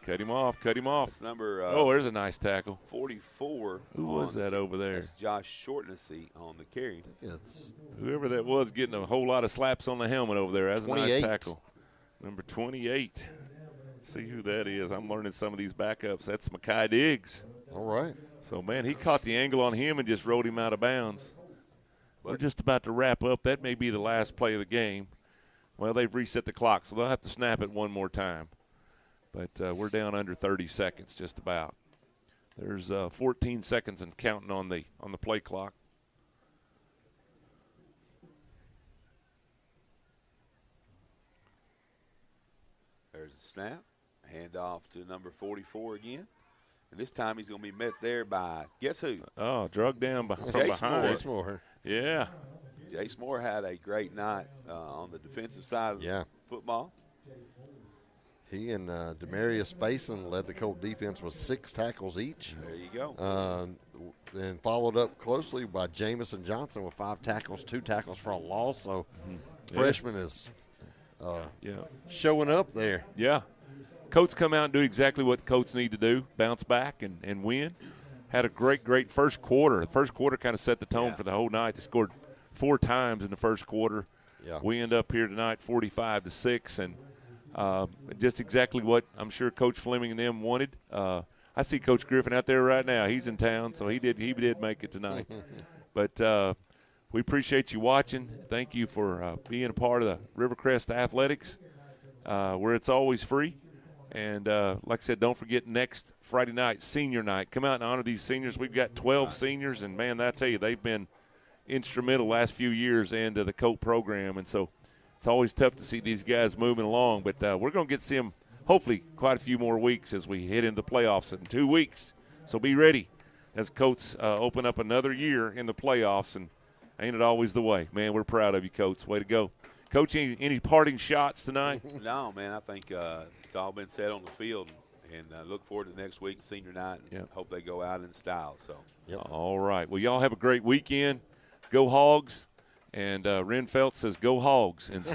Cut him off. That's number There's a nice tackle. 44. Who was that over there? That's Josh Shortnessy on the carry. It's Whoever that was getting a whole lot of slaps on the helmet over there. That's a nice 28. tackle. Number 28. See who that is. I'm learning some of these backups. That's Makai Diggs. all right. So, man, he caught the angle on him and just rode him out of bounds. We're just about to wrap up. That may be the last play of the game. Well, they've reset the clock, so they'll have to snap it one more time. But we're down under 30 seconds, just about. There's 14 seconds and counting on the play clock. There's a snap. Hand off to number 44 again. And this time he's going to be met there by, guess who? Oh, drug down from Jace behind. Jace Moore. Yeah. Jace Moore had a great night on the defensive side of football. He and Demarius Faison led the Colt defense with 6 tackles each. There you go. And followed up closely by Jamison Johnson with 5 tackles, 2 tackles for a loss. So freshman is showing up there. Yeah. Colts come out and do exactly what the Colts need to do, bounce back and win. Had a great first quarter. The first quarter kind of set the tone for the whole night. They scored 4 times in the first quarter. Yeah. We end up here tonight 45-6, and just exactly what I'm sure Coach Fleming and them wanted. I see Coach Griffin out there right now. He's in town, so he did make it tonight. But we appreciate you watching. Thank you for being a part of the Rivercrest Athletics, where it's always free. And like I said, don't forget next Friday night, senior night. Come out and honor these seniors. We've got 12 seniors, and, man, I tell you, they've been instrumental the last few years into the Colt program. And so it's always tough to see these guys moving along. But we're going to get to see them hopefully quite a few more weeks as we head into the playoffs in 2 weeks. So be ready as Colts open up another year in the playoffs. And ain't it always the way? Man, we're proud of you, Coach. Way to go. Coach, any parting shots tonight? No, man, I think it's all been said on the field. And look forward to next week, senior night, and hope they go out in style. So, All right. Well, y'all have a great weekend. Go Hogs. And Renfelt says, go Hogs. And so